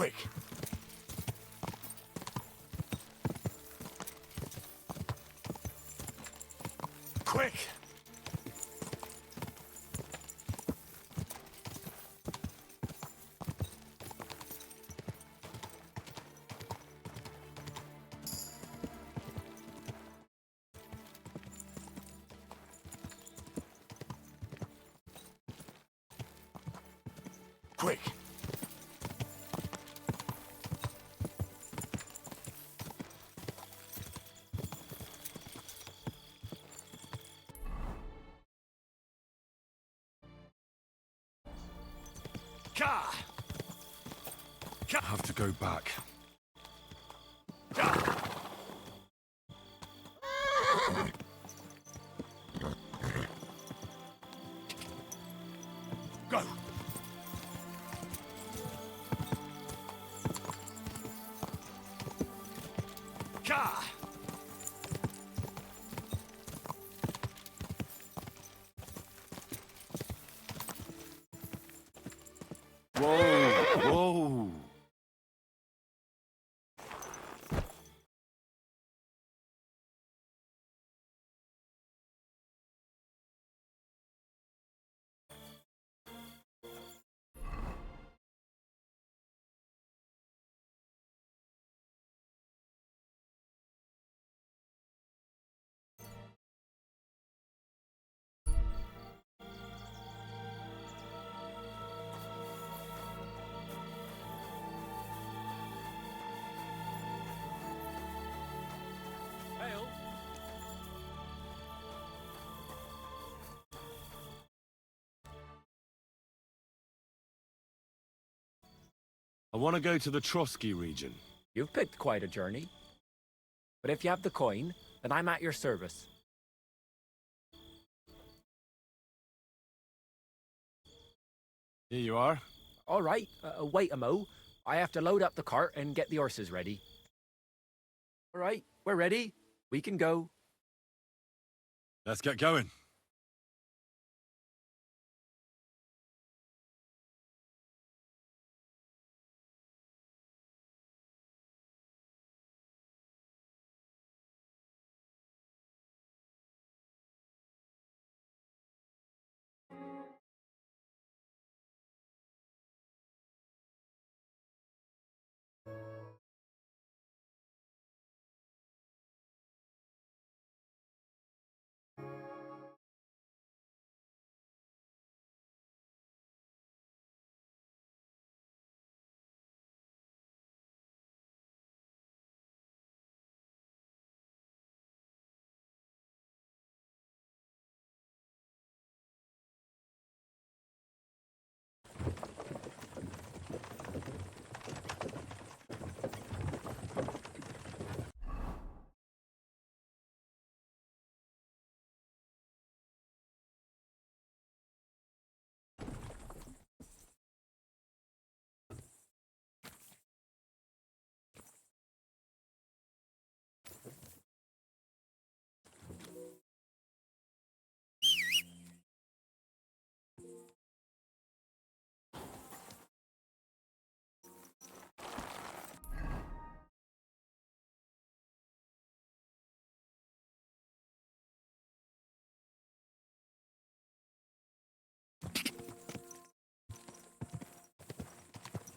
Quick! Quick! Quick! Ka! I have to go back. Ka! Go! Ka! Whoa! Whoa! Hail! I want to go to the Trotsky region. You've picked quite a journey. But if you have the coin, then I'm at your service. Here you are. All right, wait a mo. I have to load up the cart and get the horses ready. All right, we're ready. We can go. Let's get going.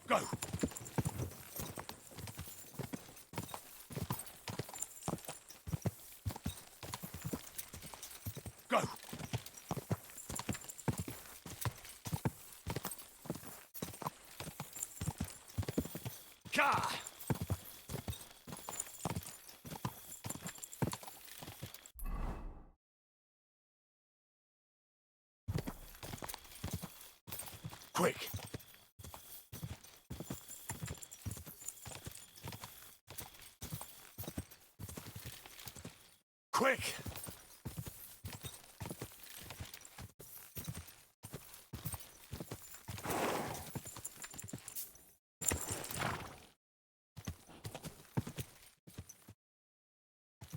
Go! Go! Ka! Quick! Quick!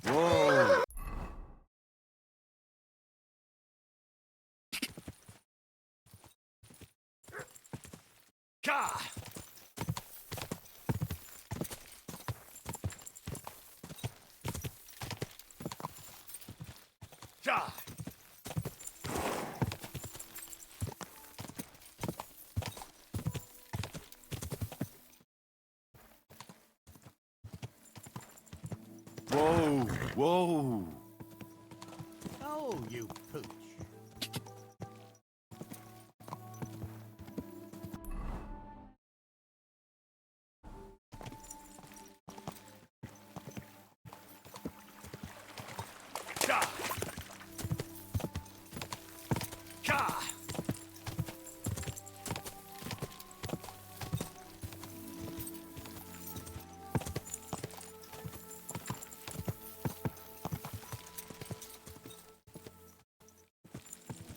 Whoa! Ka! Die! Whoa, whoa. Oh, you pooch. Die! Ka!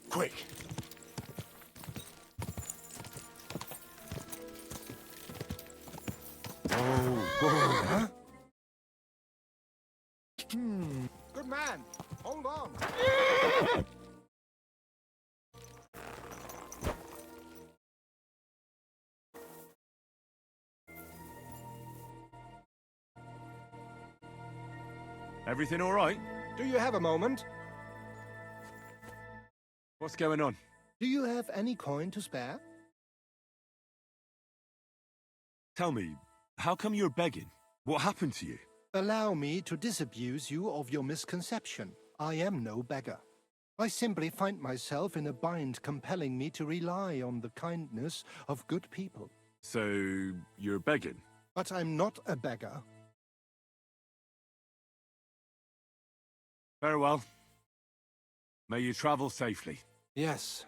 Quick! Good man. Hold on. Everything all right? Do you have a moment? What's going on? Do you have any coin to spare? Tell me, how come you're begging? What happened to you? Allow me to disabuse you of your misconception. I am no beggar. I simply find myself in a bind compelling me to rely on the kindness of good people. So, you're begging? But I'm not a beggar. Farewell. May you travel safely. Yes.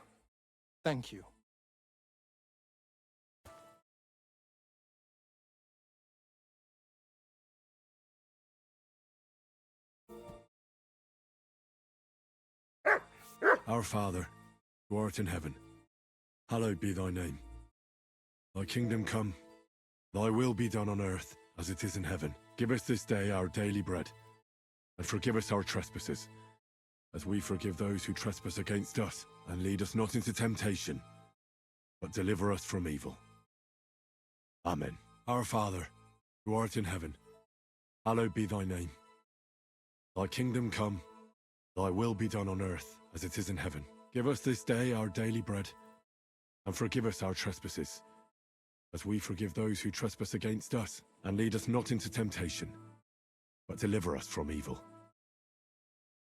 Thank you. Our Father, who art in heaven, hallowed be thy name. Thy kingdom come, thy will be done on earth as it is in heaven. Give us this day our daily bread, and forgive us our trespasses, as we forgive those who trespass against us. And lead us not into temptation, but deliver us from evil. Amen. Our Father, who art in heaven, hallowed be thy name. Thy kingdom come, thy will be done on earth as it is in heaven. Give us this day our daily bread, and forgive us our trespasses, as we forgive those who trespass against us. And lead us not into temptation, but deliver us from evil.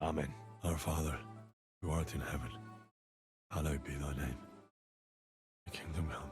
Amen. Our Father, who art in heaven, hallowed be thy name. Thy kingdom come.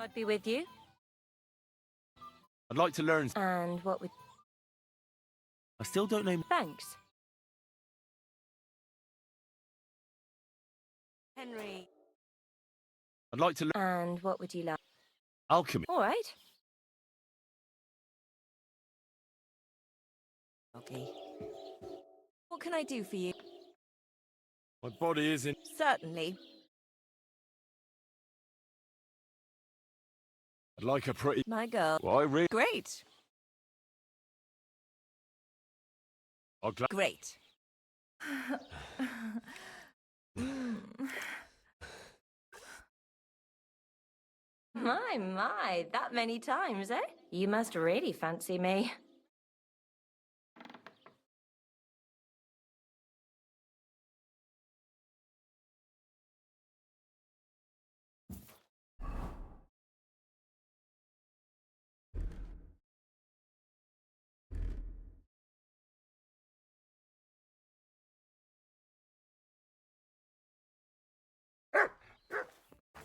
I'd be with you. I'd like to learn. And what would... I still don't know. Thanks. Henry. I'd like to learn And what would you like? alchemy. All right. Okay. What can I do for you? My body is in. Certainly. I'd like a pretty. My girl. Why, really? Great. I'll gla- Great. My, that many times, eh? You must really fancy me.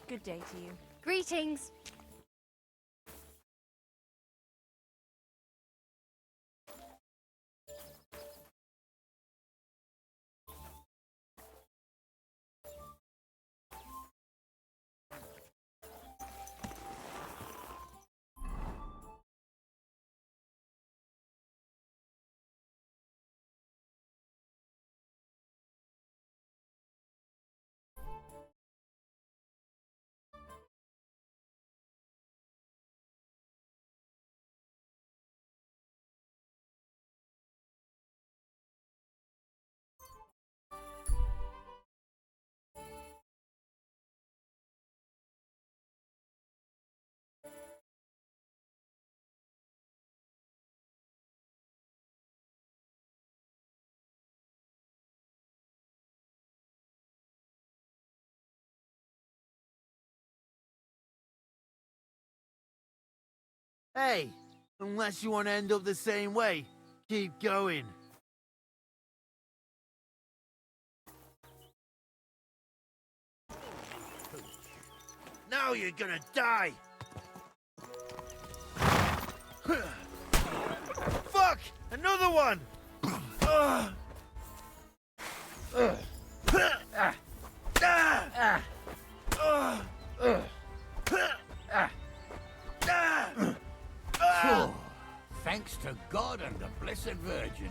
Good day to you. Greetings. Hey, unless you want to end up the same way, keep going. Now you're gonna die! Fuck! Another one! Ah! Thanks to God and the Blessed Virgin.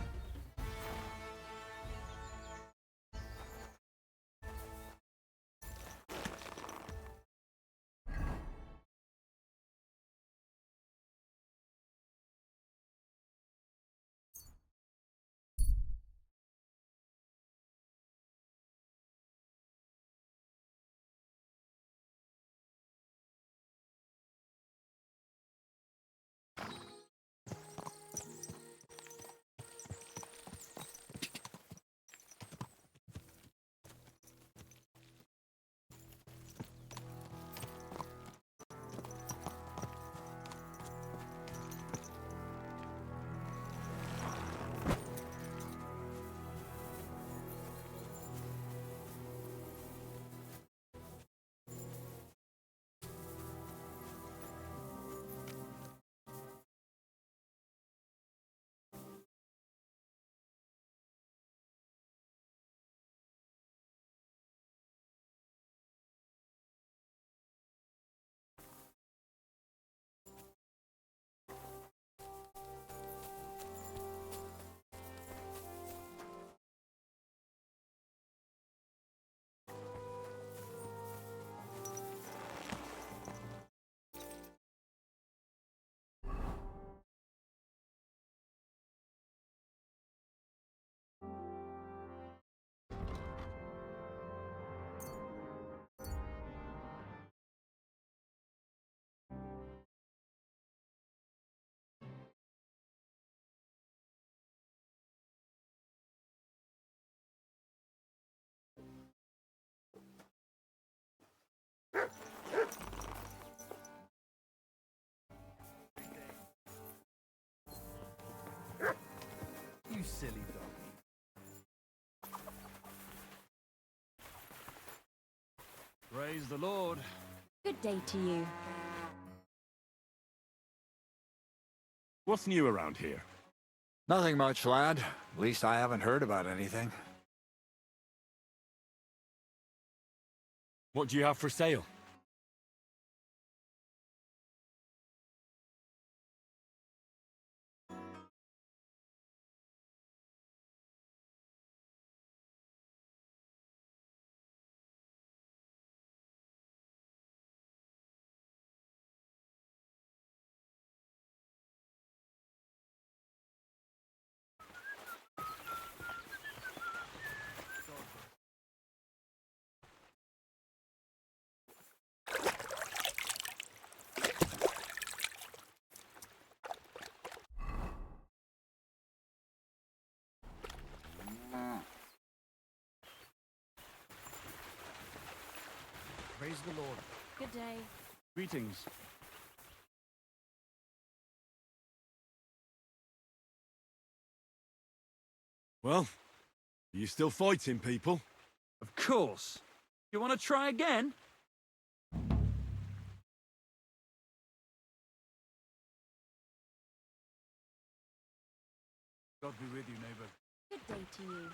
You silly dog. Praise the Lord. Good day to you. What's new around here? Nothing much, lad. At least I haven't heard about anything. What do you have for sale? Praise the Lord. Good day. Greetings. Well, are you still fighting people? Of course. You want to try again? God be with you, neighbor. Good day to you.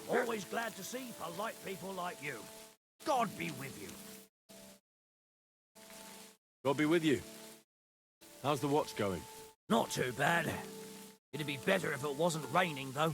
Always glad to see polite people like you. God be with you. God be with you. How's the watch going? Not too bad. It'd be better if it wasn't raining, though.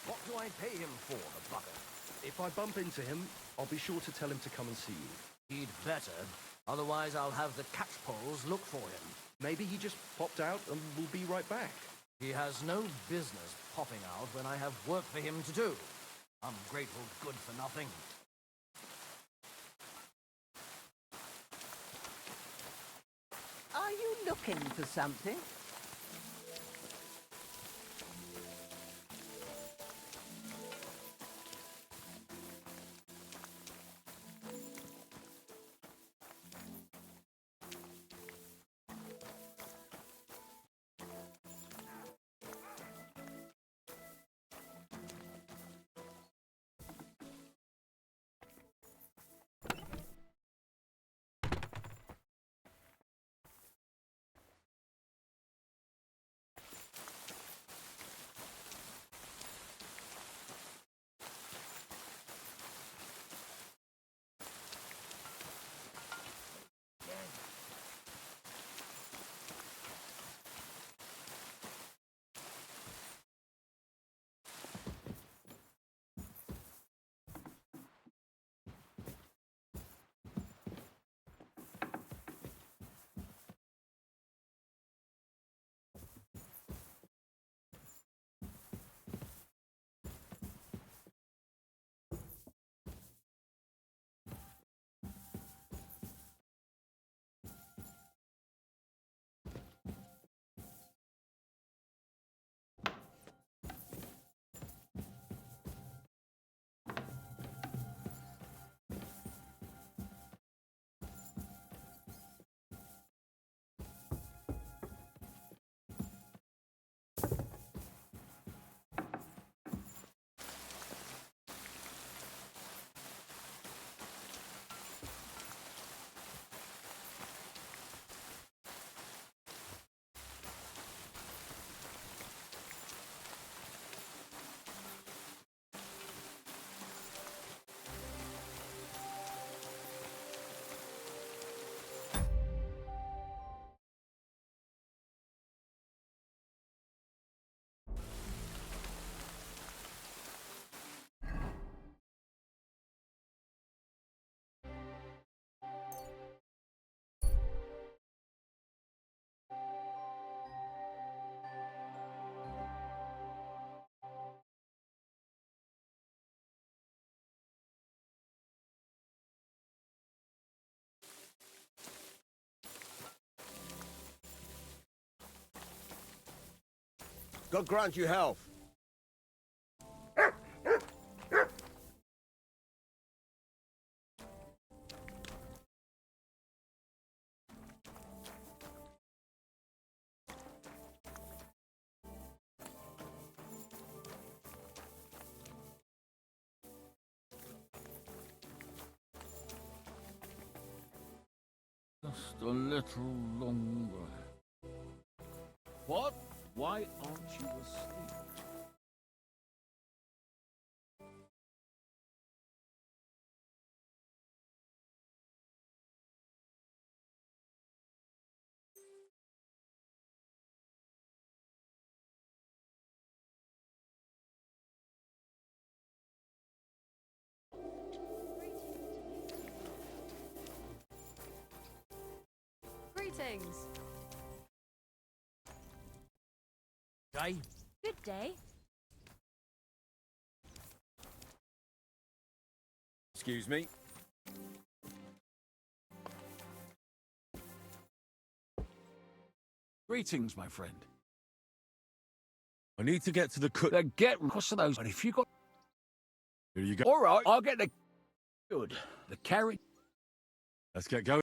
What do I pay him for, the bugger? If I bump into him, I'll be sure to tell him to come and see you. He'd better. Otherwise, I'll have the catchpoles look for him. Maybe he just popped out and will be right back. He has no business popping out when I have work for him to do. Ungrateful good for nothing. Are you looking for something? God grant you health. Just a little longer. What? Why aren't you asleep? Greetings. Day? Good day. Excuse me. Greetings, my friend. I need to get to the cook. Get across to those, and if you got... Here you go. All right, I'll get the... Good. The carrot... Let's get going.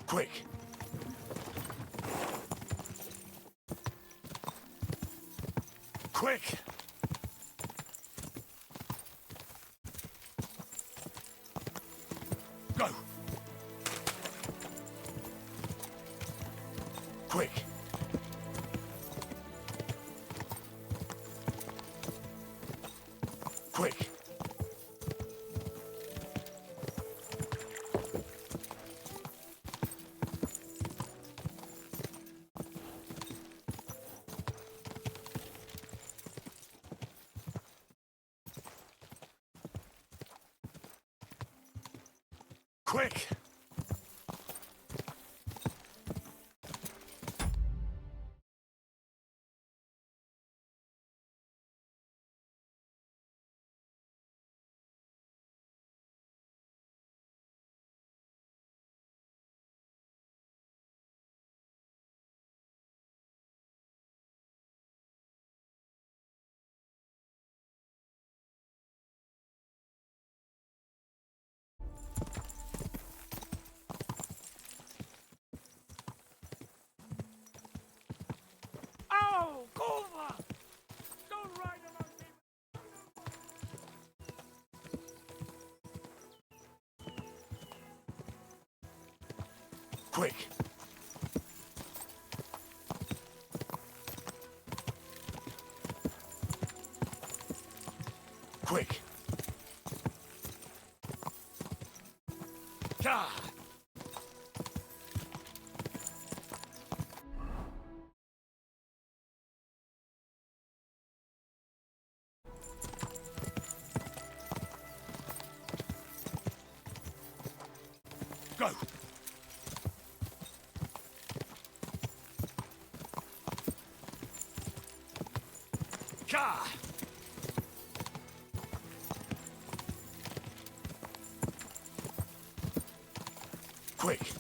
Quick! Quick! Go! Quick! Quick! Quick! Quick! Quick! Gah! Go! Gah! Quick!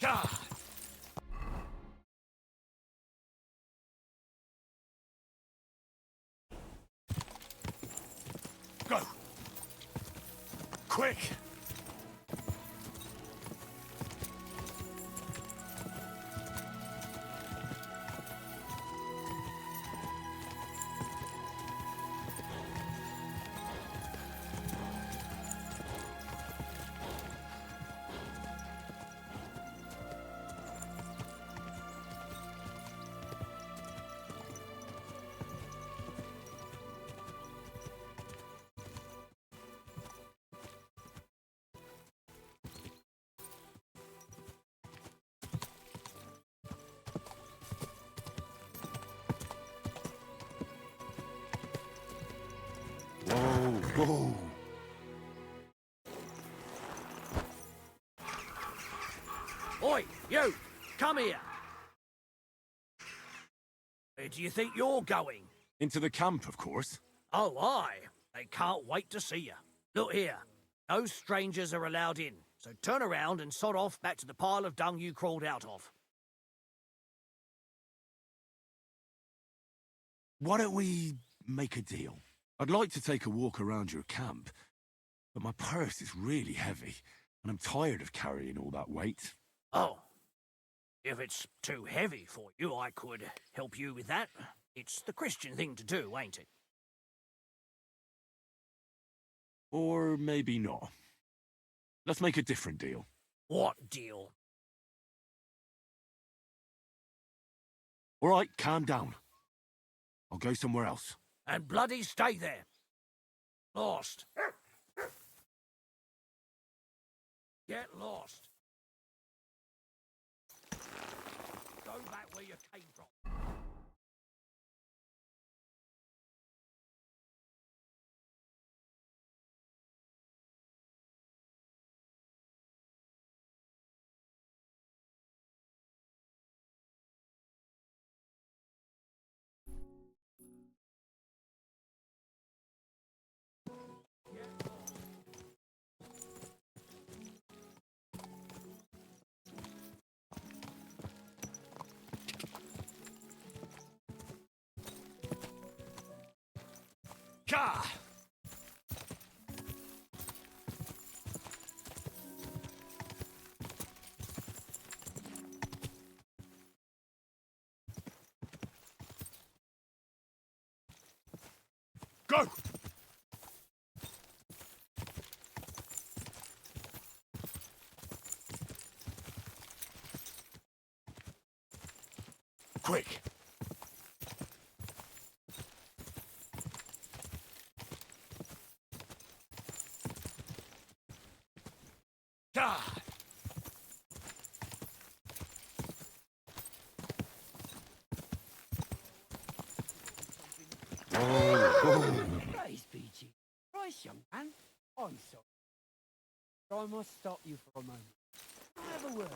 Gah! Go! Quick! Whoa, whoa! Oi, you! Come here! Where do you think you're going? Into the camp, of course. Oh, aye. They can't wait to see you. Look here. No strangers are allowed in, so turn around and sod off back to the pile of dung you crawled out of. Why don't we make a deal? I'd like to take a walk around your camp, but my purse is really heavy, and I'm tired of carrying all that weight. Oh. If it's too heavy for you, I could help you with that. It's the Christian thing to do, ain't it? Or maybe not. Let's make a different deal. What deal? All right, calm down. I'll go somewhere else. And bloody stay there. Lost. Get lost. Go back where you came from. Gah! Go! Quick! God! Praise be to you. Christ, young man. I'm sorry. I must stop you for a moment. Can I have a word?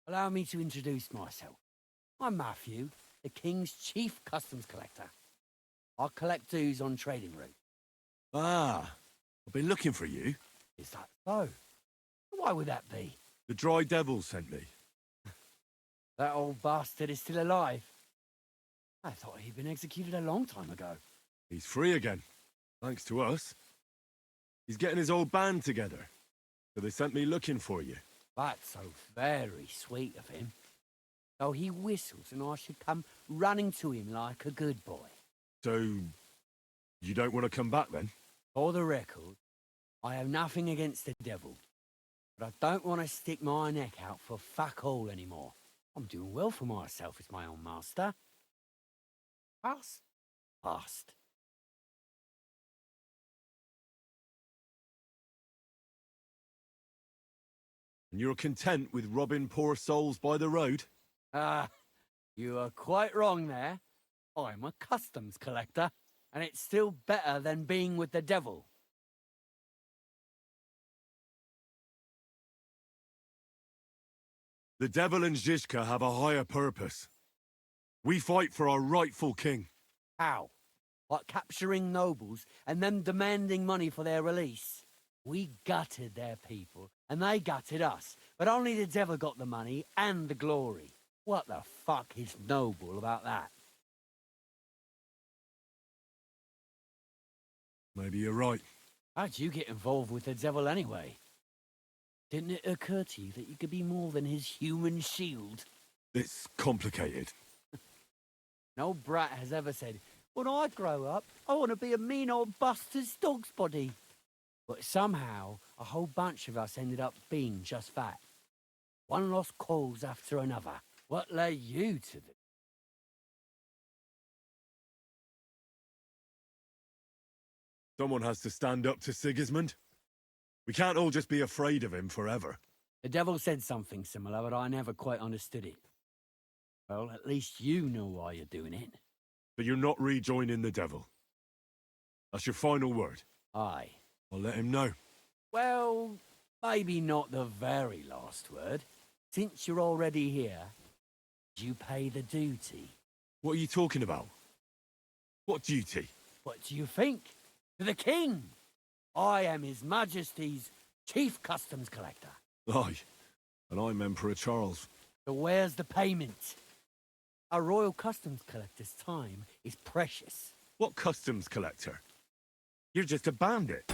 Allow me to introduce myself. I'm Matthew, the King's chief customs collector. I collect dues on trading routes. Ah, I've been looking for you. Is that so? Why would that be? The Dry Devil sent me. That old bastard is still alive. I thought he'd been executed a long time ago. He's free again, thanks to us. He's getting his old band together, so they sent me looking for you. That's so very sweet of him. So he whistles and I should come running to him like a good boy. So, you don't want to come back then? For the record, I have nothing against the devil, but I don't want to stick my neck out for fuck all anymore. I'm doing well for myself as my own master. Past? Past. And you're content with robbing poor souls by the road? Ah, you are quite wrong there. I'm a customs collector, and it's still better than being with the devil. The devil and Zizka have a higher purpose. We fight for our rightful king. How? Like capturing nobles and them demanding money for their release? We gutted their people, and they gutted us, but only the devil got the money and the glory. What the fuck is noble about that? Maybe you're right. How'd you get involved with the devil anyway? Didn't it occur to you that you could be more than his human shield? It's complicated. No brat has ever said, when I grow up, I want to be a mean old buster's dog's body. But somehow, a whole bunch of us ended up being just that. One lost cause after another. What led you to the... Someone has to stand up to Sigismund. We can't all just be afraid of him forever. The devil said something similar, but I never quite understood it. Well, at least you know why you're doing it. But you're not rejoining the devil. That's your final word. Aye. I'll let him know. Well, maybe not the very last word. Since you're already here, you pay the duty. What are you talking about? What duty? What do you think? To the king! I am His Majesty's Chief Customs Collector. Aye, and I'm Emperor Charles. So where's the payment? A royal customs collector's time is precious. What customs collector? You're just a bandit.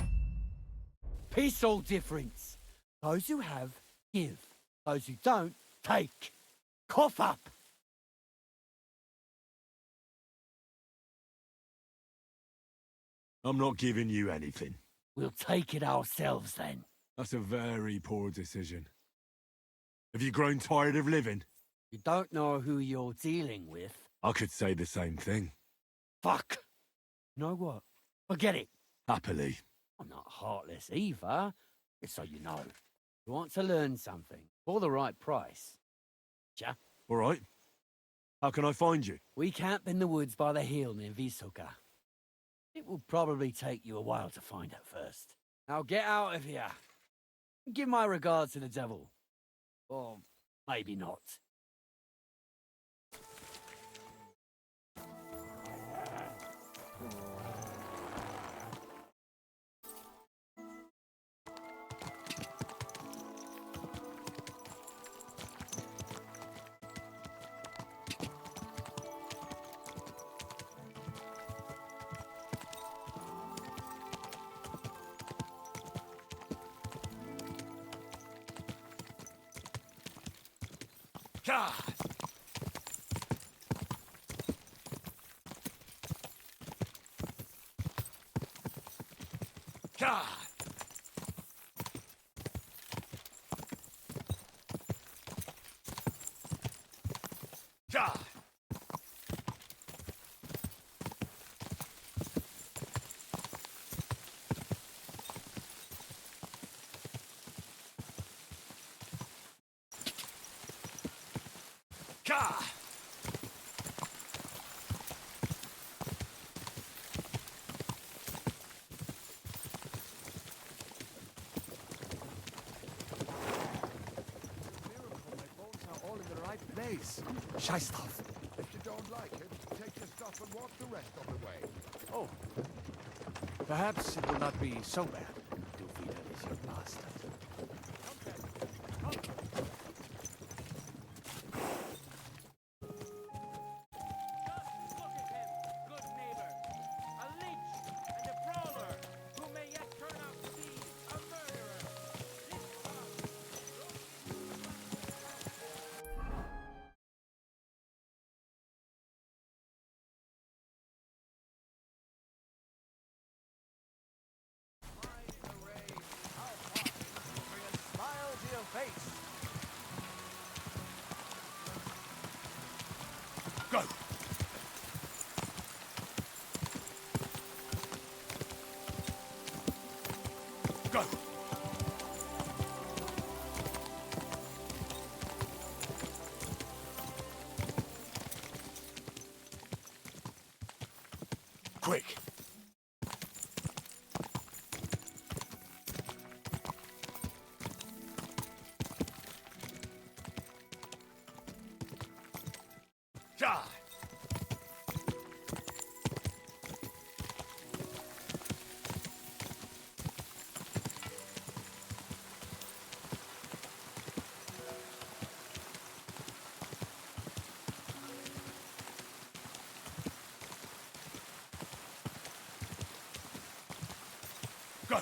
Peace all difference. Those who have, give. Those who don't, take. Cough up! I'm not giving you anything. We'll take it ourselves then. That's a very poor decision. Have you grown tired of living? You don't know who you're dealing with. I could say the same thing. Fuck! You know what? Forget it. Happily. I'm not heartless either, just so you know. You want to learn something for the right price. Ja? All right. How can I find you? We camp in the woods by the hill near Visoka. It will probably take you a while to find it first. Now get out of here. Give my regards to the devil. Or maybe not. God! God! God! God! All in the right place. Shy stuff. If you don't like it, take your stuff and walk the rest of the way. Oh. Perhaps it will not be so bad. Duvida is your master. face. Go! Go! Quick! Die! Go!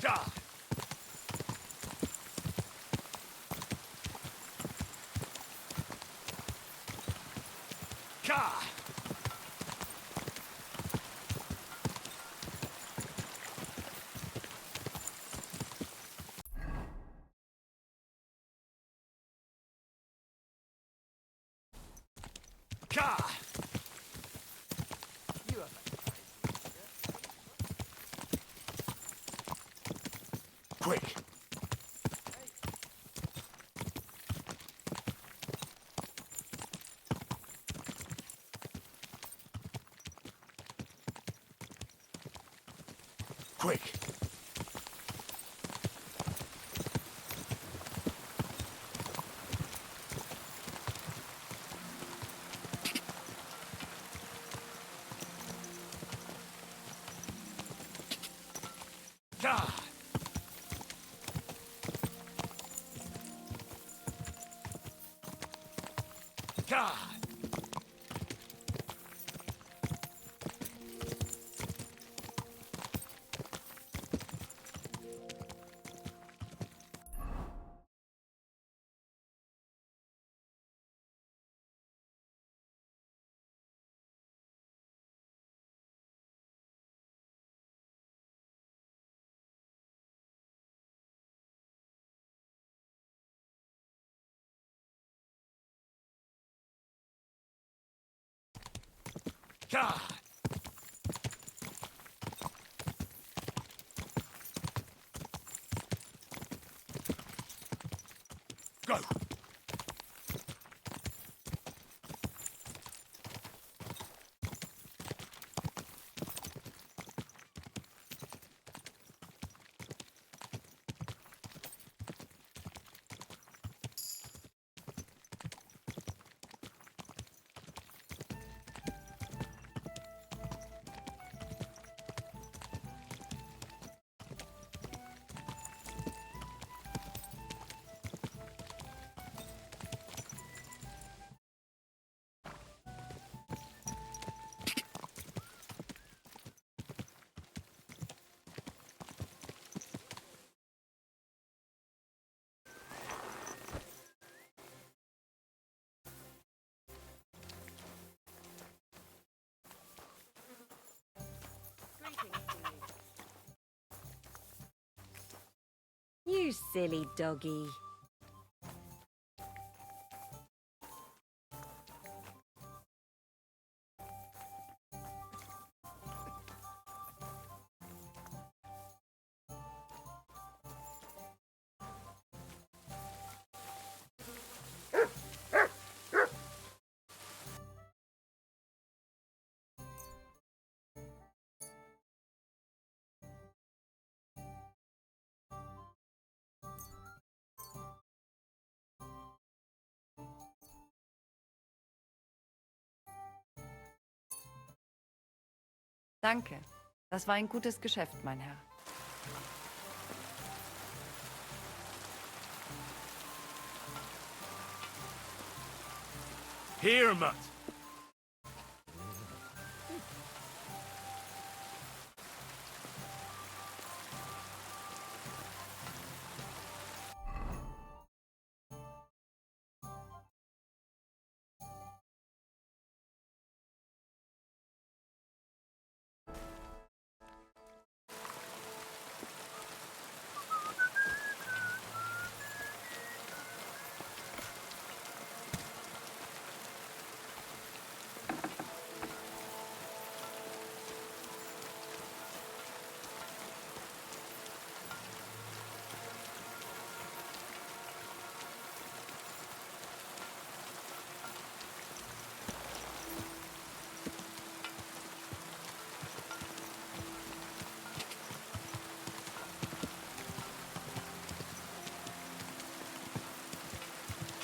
Die! Ka! Ka! You have Quick! Quick! God! God! God! Go! You silly doggy. Danke. Das war ein gutes Geschäft, mein Herr. Here, Mutt!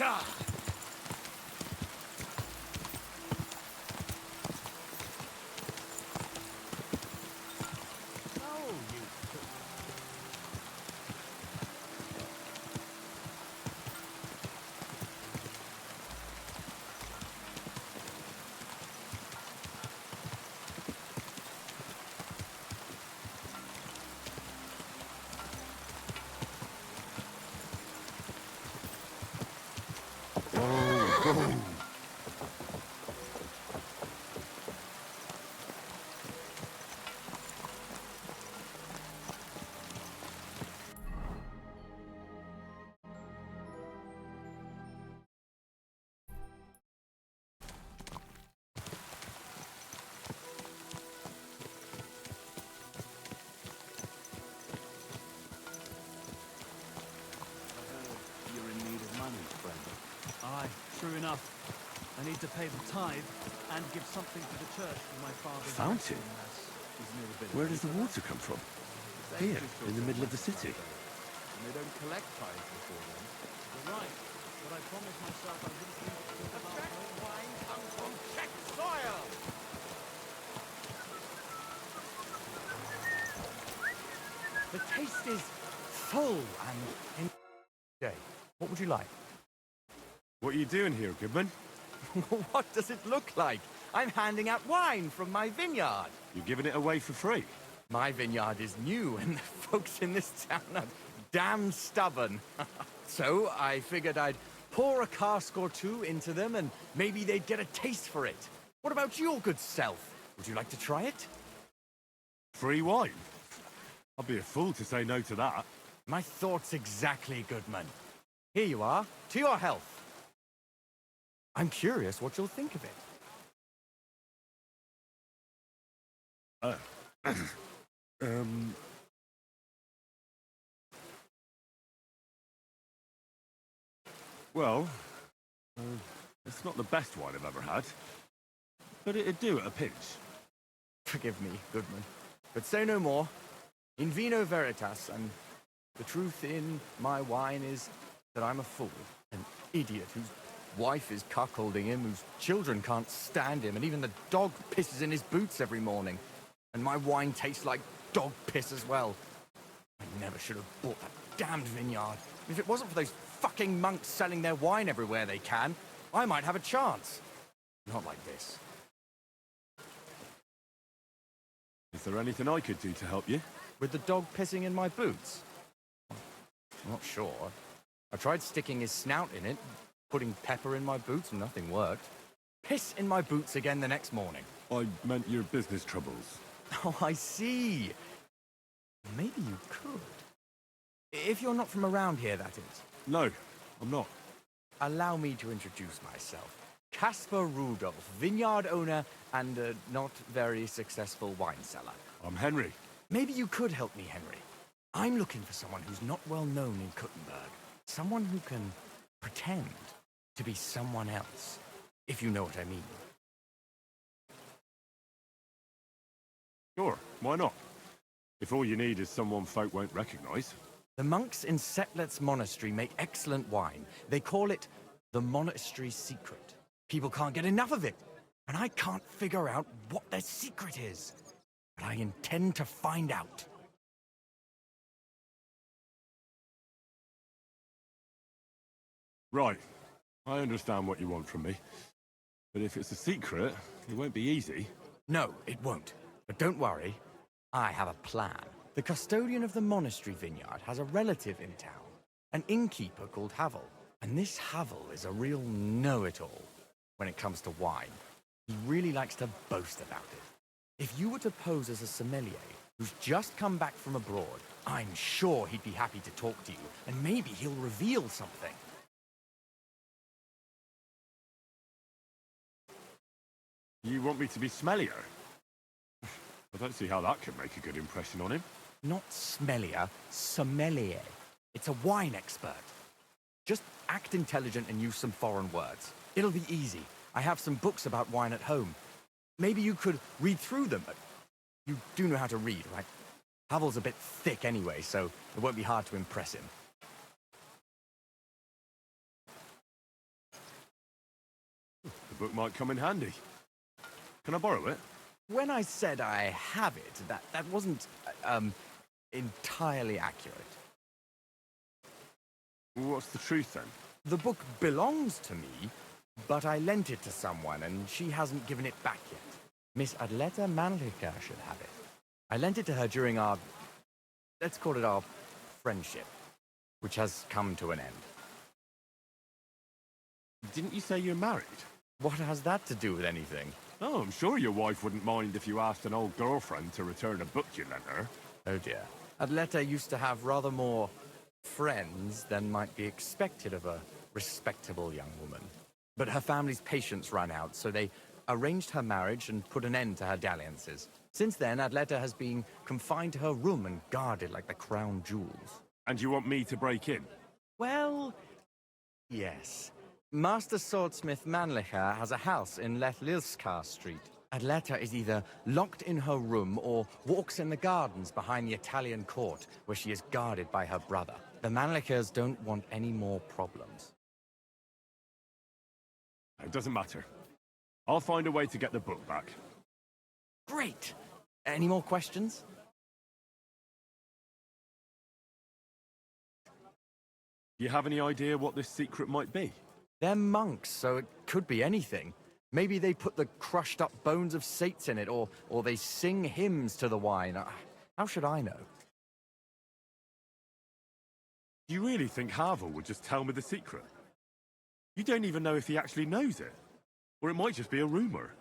Ka! Oh, you. You're in need of money, friend. Aye, true enough. I need to pay the tithe and give something to the church for my father's Fountain? resting mass. Isn't it a bit Where does the water come from? Here, in the middle of the city. And they don't collect tithes before then. You're right, but I promised myself I wouldn't leave it till the last moment. Wine comes from Czech soil! The taste is full and... Jay, what would you like? What are you doing here, Goodman? What does it look like? I'm handing out wine from my vineyard. You're giving it away for free? My vineyard is new, and the folks in this town are damn stubborn. So I figured I'd pour a cask or two into them, and maybe they'd get a taste for it. What about your good self? Would you like to try it? Free wine? I'd be a fool to say no to that. My thoughts exactly, Goodman. Here you are, to your health. I'm curious what you'll think of it. Well, it's not the best wine I've ever had, but it'd do at a pinch. Forgive me, Goodman, but say no more. In vino veritas, and the truth in my wine is that I'm a fool, an idiot whose wife is cuckolding him, whose children can't stand him, and even the dog pisses in his boots every morning. And my wine tastes like dog piss as well. I never should have bought that damned vineyard. If it wasn't for those fucking monks selling their wine everywhere they can, I might have a chance. Not like this. Is there anything I could do to help you? With the dog pissing in my boots? I'm not sure. I tried sticking his snout in it, putting pepper in my boots, and nothing worked. Piss in my boots again the next morning. I meant your business troubles. Oh, I see. Maybe you could. If you're not from around here, that is. No, I'm not. Allow me to introduce myself. Caspar Rudolph, vineyard owner and a not very successful wine seller. I'm Henry. Maybe you could help me, Henry. I'm looking for someone who's not well known in Kuttenberg. Someone who can pretend to be someone else, if you know what I mean. Sure, why not? If all you need is someone folk won't recognize. The monks in Setlet's monastery make excellent wine. They call it the monastery secret. People can't get enough of it, and I can't figure out what their secret is. But I intend to find out. Right, I understand what you want from me. But if it's a secret, it won't be easy. No, it won't. But don't worry, I have a plan. The custodian of the monastery vineyard has a relative in town, an innkeeper called Havel. And this Havel is a real know-it-all when it comes to wine. He really likes to boast about it. If you were to pose as a sommelier who's just come back from abroad, I'm sure he'd be happy to talk to you, and maybe he'll reveal something. You want me to be smellier? I don't see how that could make a good impression on him. Not smellier, sommelier. It's a wine expert. Just act intelligent and use some foreign words. It'll be easy. I have some books about wine at home. Maybe you could read through them. You do know how to read, right? Havel's a bit thick anyway, so it won't be hard to impress him. book might come in handy. Can I borrow it? When I said I have it, that wasn't, entirely accurate. What's the truth then? The book belongs to me, but I lent it to someone and she hasn't given it back yet. Miss Adleta Manlica should have it. I lent it to her during our, let's call it our friendship, which has come to an end. Didn't you say you're married? What has that to do with anything? Oh, I'm sure your wife wouldn't mind if you asked an old girlfriend to return a book you lent her. Oh dear. Adleta used to have rather more friends than might be expected of a respectable young woman. But her family's patience ran out, so they arranged her marriage and put an end to her dalliances. Since then, Adleta has been confined to her room and guarded like the crown jewels. And you want me to break in? Well, yes. Master Swordsmith Manlicher has a house in Lethlilska Street. Adleta is either locked in her room or walks in the gardens behind the Italian court, where she is guarded by her brother. The Manlichers don't want any more problems. It doesn't matter. I'll find a way to get the book back. Great! Any more questions? Do you have any idea what this secret might be? They're monks, so it could be anything. Maybe they put the crushed up bones of saints in it, or they sing hymns to the wine. How should I know? Do you really think Havel would just tell me the secret? You don't even know if he actually knows it. Or it might just be a rumor.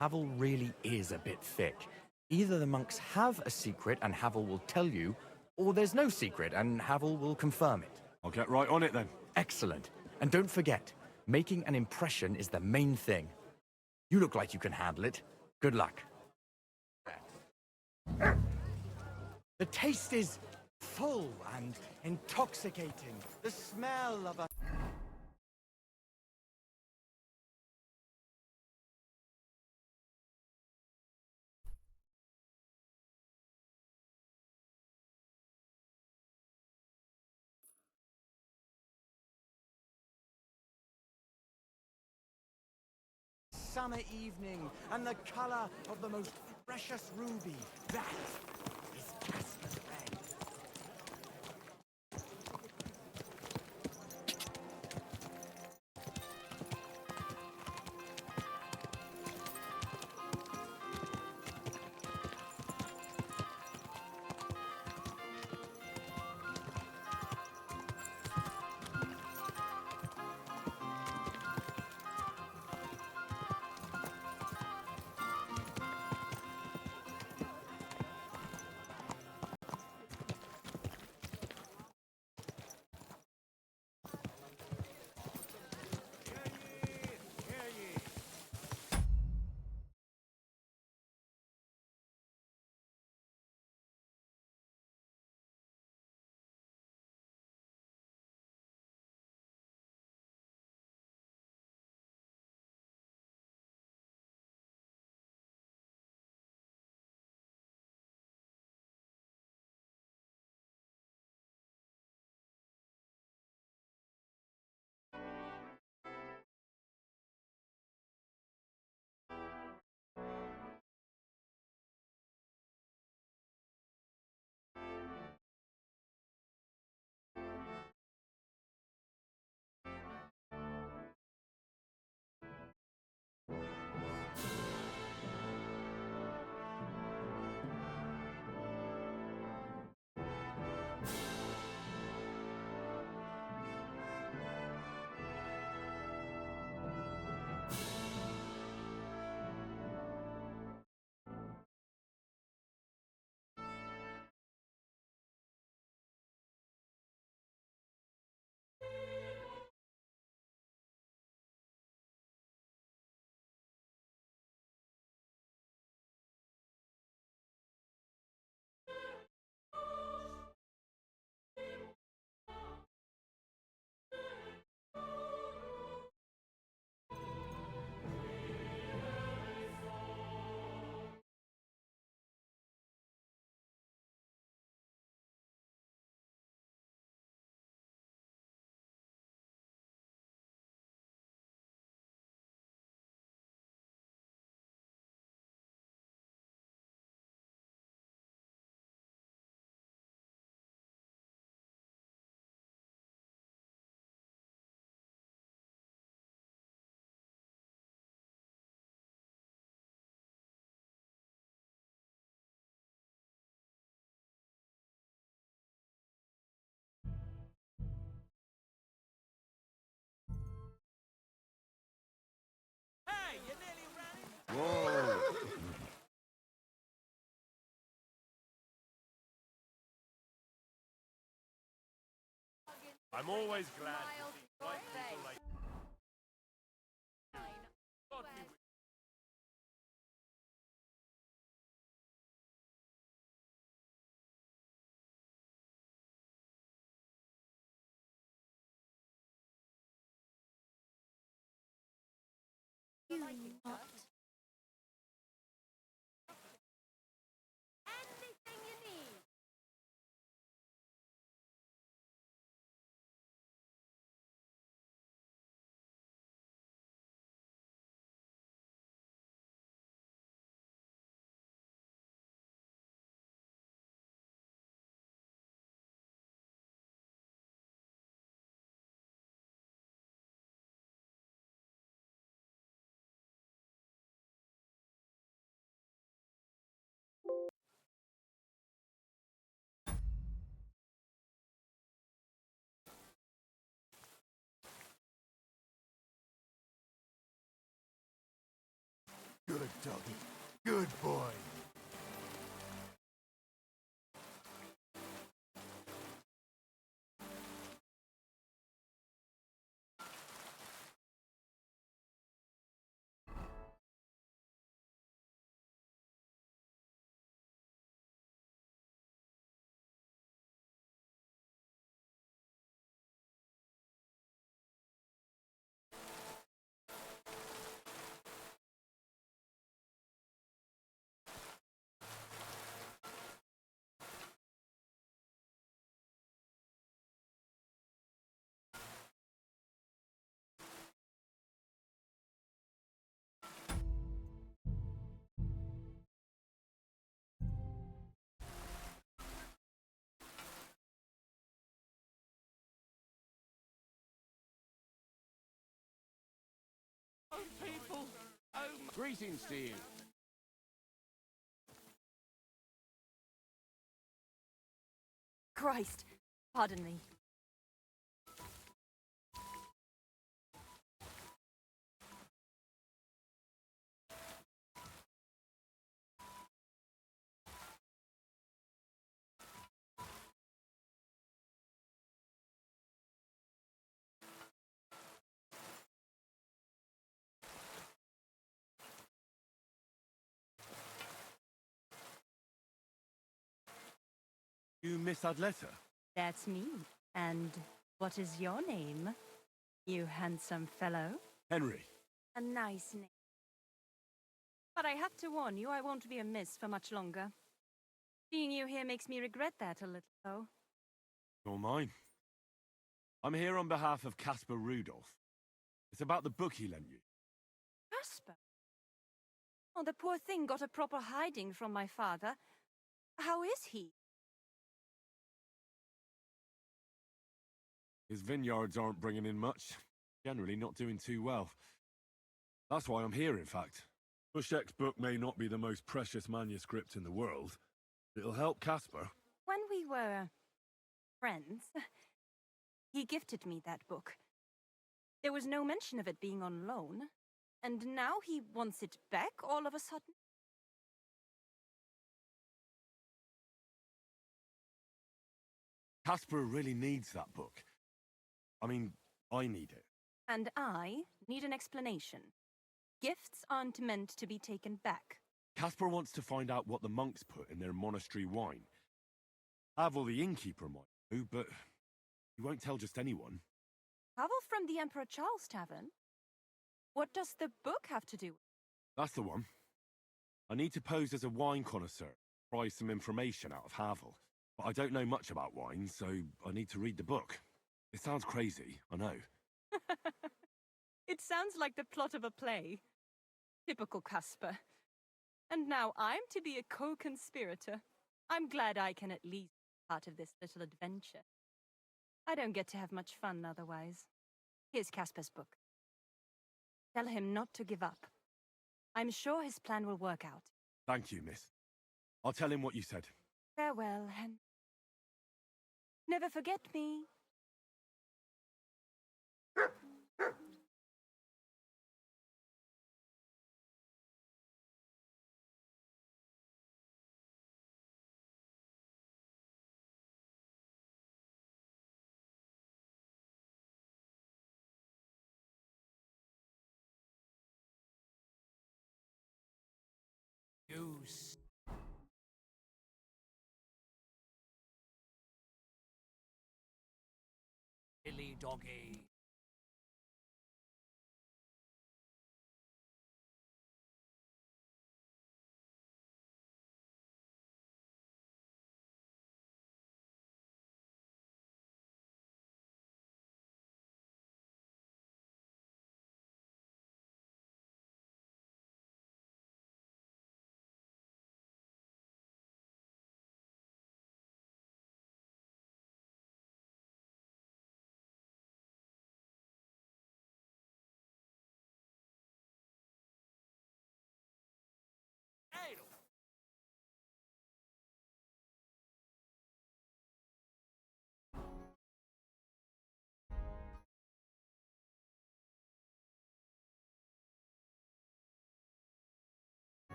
Havel really is a bit thick. Either the monks have a secret and Havel will tell you, or there's no secret and Havel will confirm it. I'll get right on it then. Excellent. And don't forget, making an impression is the main thing. You look like you can handle it. Good luck. The taste is full and intoxicating. The smell of a... summer evening and the color of the most precious ruby. That is Casper's red. I'm always glad to see white people like God be with You not. Anything you need. Good doggy. Good boy. People! Oh, Greetings to you. Christ! Pardon me. You miss that letter? That's me. And what is your name, you handsome fellow? Henry. A nice name. But I have to warn you, I won't be amiss for much longer. Seeing you here makes me regret that a little, though. Nor mine. I'm here on behalf of Caspar Rudolph. It's about the book he lent you. Casper? Oh, the poor thing got a proper hiding from my father. How is he? His vineyards aren't bringing in much. Generally not doing too well. That's why I'm here, in fact. Bushek's book may not be the most precious manuscript in the world. It'll help Caspar. When we were friends, he gifted me that book. There was no mention of it being on loan. And now he wants it back all of a sudden? Caspar really needs that book. I mean, I need it. And I need an explanation. Gifts aren't meant to be taken back. Caspar wants to find out what the monks put in their monastery wine. Havel the innkeeper might know, but he won't tell just anyone. Havel from the Emperor Charles Tavern? What does the book have to do with it? That's the one. I need to pose as a wine connoisseur, pry some information out of Havel. But I don't know much about wine, so I need to read the book. It sounds crazy, I know. It sounds like the plot of a play. Typical Caspar. And now I'm to be a co-conspirator. I'm glad I can at least be part of this little adventure. I don't get to have much fun otherwise. Here's Caspar's book. Tell him not to give up. I'm sure his plan will work out. Thank you, miss. I'll tell him what you said. Farewell, and never forget me. doggy.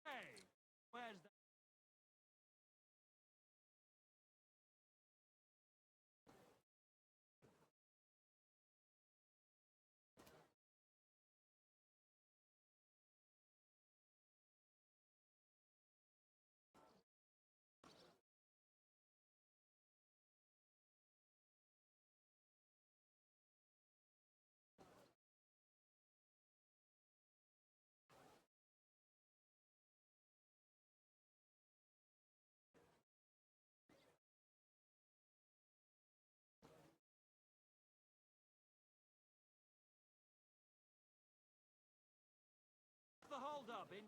Hey, where's the... the hold up in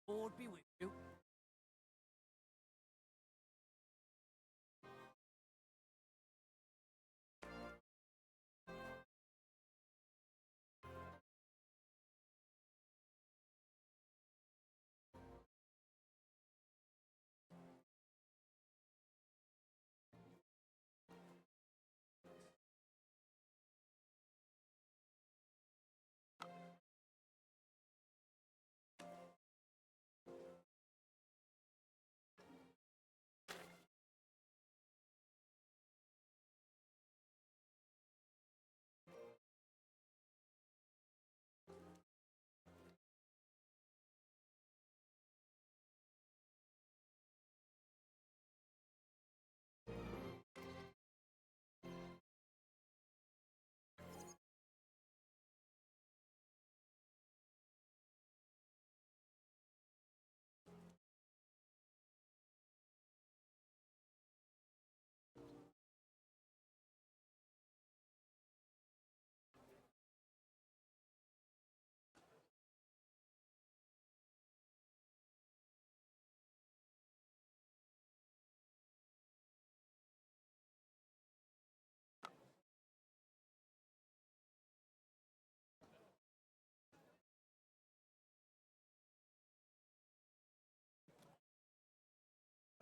Lord be with you.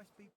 Must be.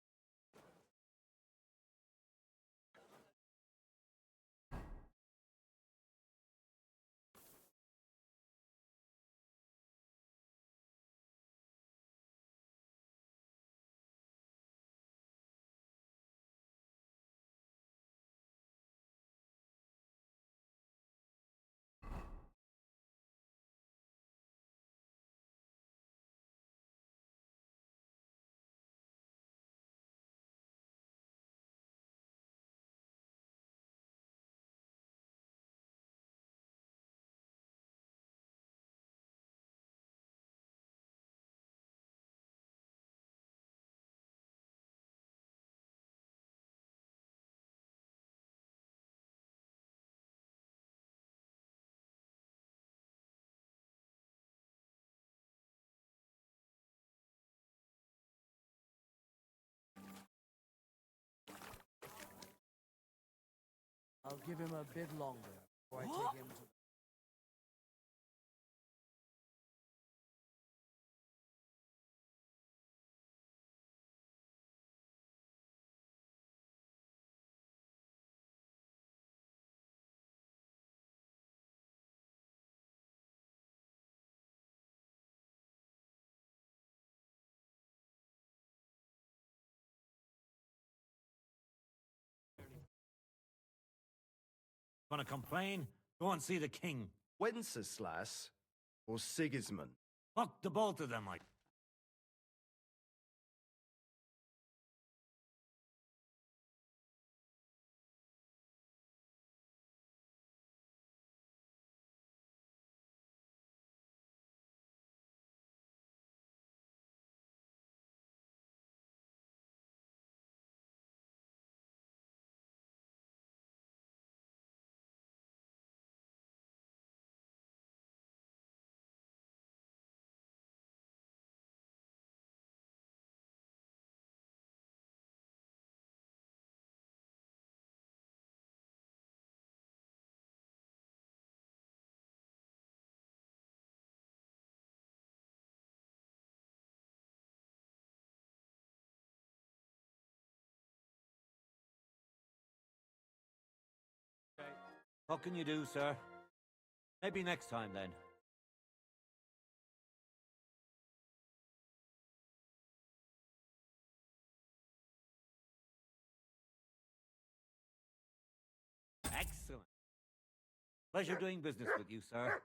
I'll give him a bit longer before I take him to... Gonna complain? Go and see the king. Wenceslas or Sigismund? Fuck the both of them, like. What can you do, sir? Maybe next time, then. Excellent. Pleasure doing business with you, sir.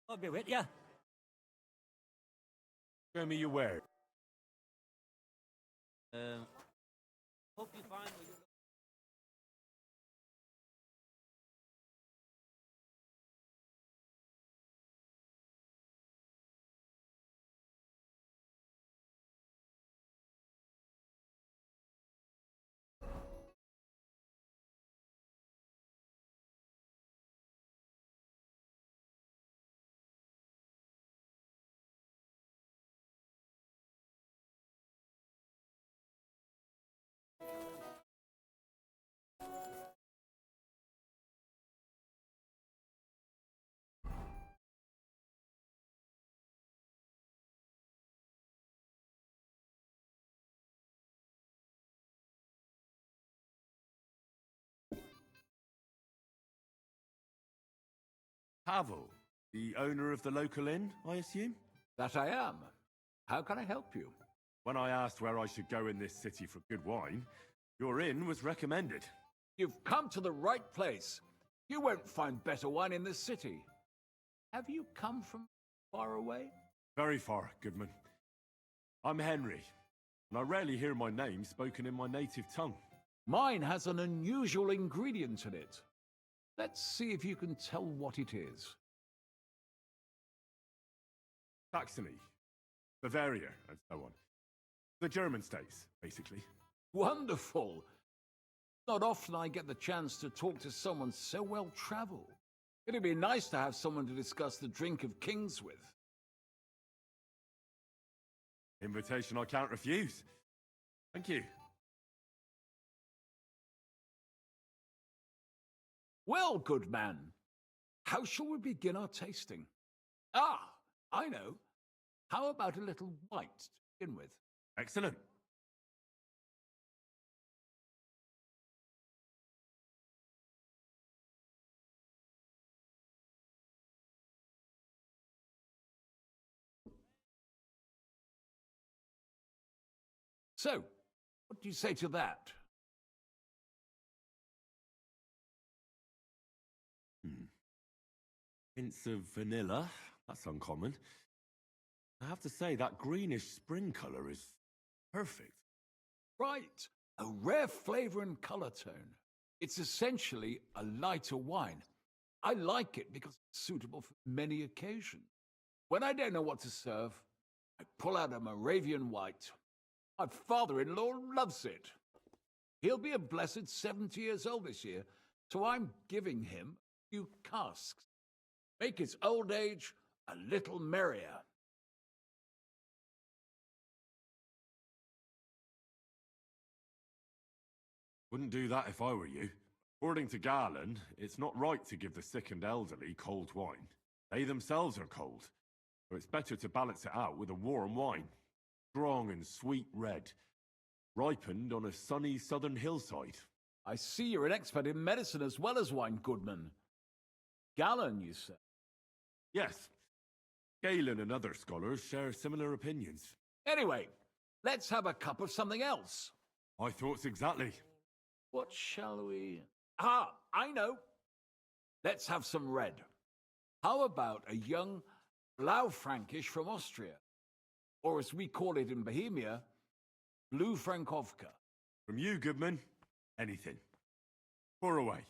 I'll be with you. Show me your ware. Hope you find what you're looking. Pavel, the owner of the local inn, I assume? That I am. How can I help you? When I asked where I should go in this city for good wine, your inn was recommended. You've come to the right place. You won't find better wine in this city. Have you come from far away? Very far, Goodman. I'm Henry, and I rarely hear my name spoken in my native tongue. Mine has an unusual ingredient in it. Let's see if you can tell what it is. Saxony, Bavaria, and so on. The German states, basically. Wonderful! Not often I get the chance to talk to someone so well-traveled. It'd be nice to have someone to discuss the drink of kings with. Invitation I can't refuse. Thank you. Well, good man, how shall we begin our tasting? Ah, I know. How about a little white to begin with? Excellent. So, what do you say to that? Hints of vanilla. That's uncommon. I have to say, that greenish spring colour is perfect. Right. A rare flavour and colour tone. It's essentially a lighter wine. I like it because it's suitable for many occasions. When I don't know what to serve, I pull out a Moravian white. My father-in-law loves it. He'll be a blessed 70 years old this year, so I'm giving him a few casks. Make his old age a little merrier. Wouldn't do that if I were you. According to Galen, it's not right to give the sick and elderly cold wine. They themselves are cold, so it's better to balance it out with a warm wine. Strong and sweet red, ripened on a sunny southern hillside. I see you're an expert in medicine as well as wine, Goodman. Galen, you say? Yes. Galen and other scholars share similar opinions. Anyway, let's have a cup of something else. My thoughts exactly. What shall we... Ah, I know. Let's have some red. How about a young Blaufränkisch from Austria? Or as we call it in Bohemia, Blue Frankovka. From you, Goodman, anything. Pour away.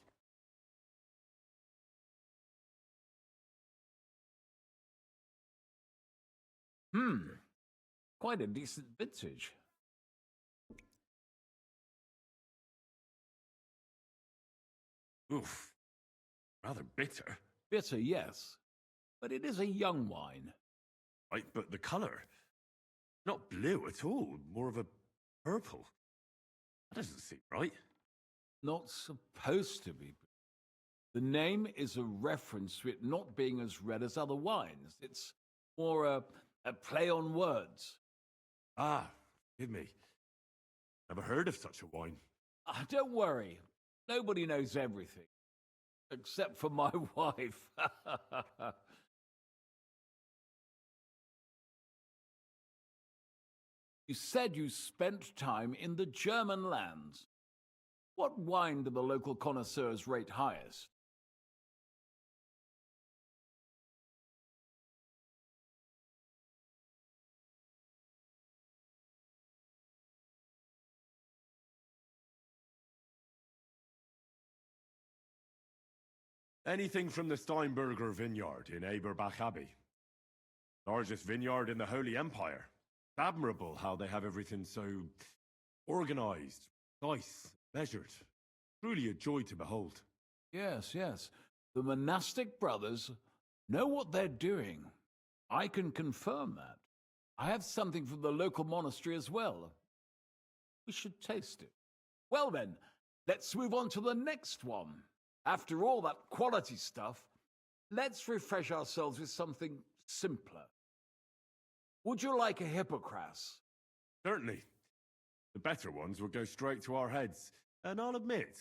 Quite a decent vintage. Oof. Rather bitter. Bitter, yes. But it is a young wine. Right, but the colour. Not blue at all. More of a purple. That doesn't seem right. Not supposed to be. The name is a reference to it not being as red as other wines. It's more a play on words. Ah, forgive me. Never heard of such a wine. Don't worry. Nobody knows everything. Except for my wife. You said you spent time in the German lands. What wine do the local connoisseurs rate highest? Anything from the Steinberger vineyard in Eberbach Abbey. Largest vineyard in the Holy Empire. Admirable how they have everything so organized, nice, measured. Truly a joy to behold. Yes, yes. The monastic brothers know what they're doing. I can confirm that. I have something from the local monastery as well. We should taste it. Well then, let's move on to the next one. After all that quality stuff, let's refresh ourselves with something simpler. Would you like a hippocras? Certainly. The better ones will go straight to our heads, and I'll admit,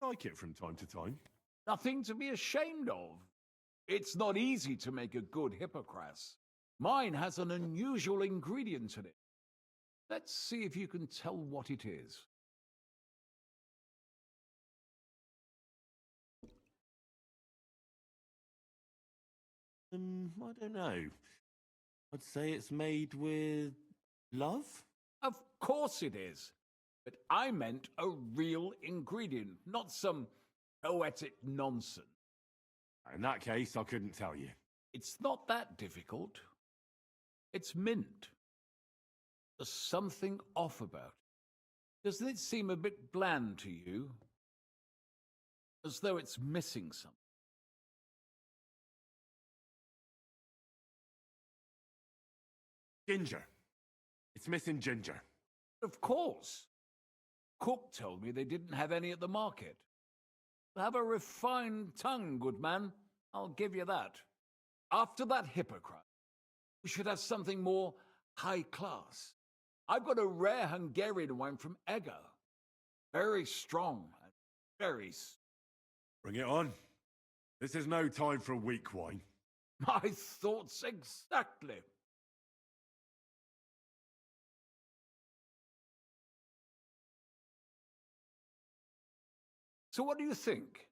I like it from time to time. Nothing to be ashamed of. It's not easy to make a good hippocras. Mine has an unusual ingredient in it. Let's see if you can tell what it is. I don't know. I'd say it's made with love? Of course it is. But I meant a real ingredient, not some poetic nonsense. In that case, I couldn't tell you. It's not that difficult. It's mint. There's something off about it. Doesn't it seem a bit bland to you? As though it's missing something. Ginger. It's missing ginger. Of course. Cook told me they didn't have any at the market. Have a refined tongue, good man. I'll give you that. After that hippocras, we should have something more high class. I've got a rare Hungarian wine from Eger. Very strong and very... Bring it on. This is no time for weak wine. My thoughts exactly. So what do you think?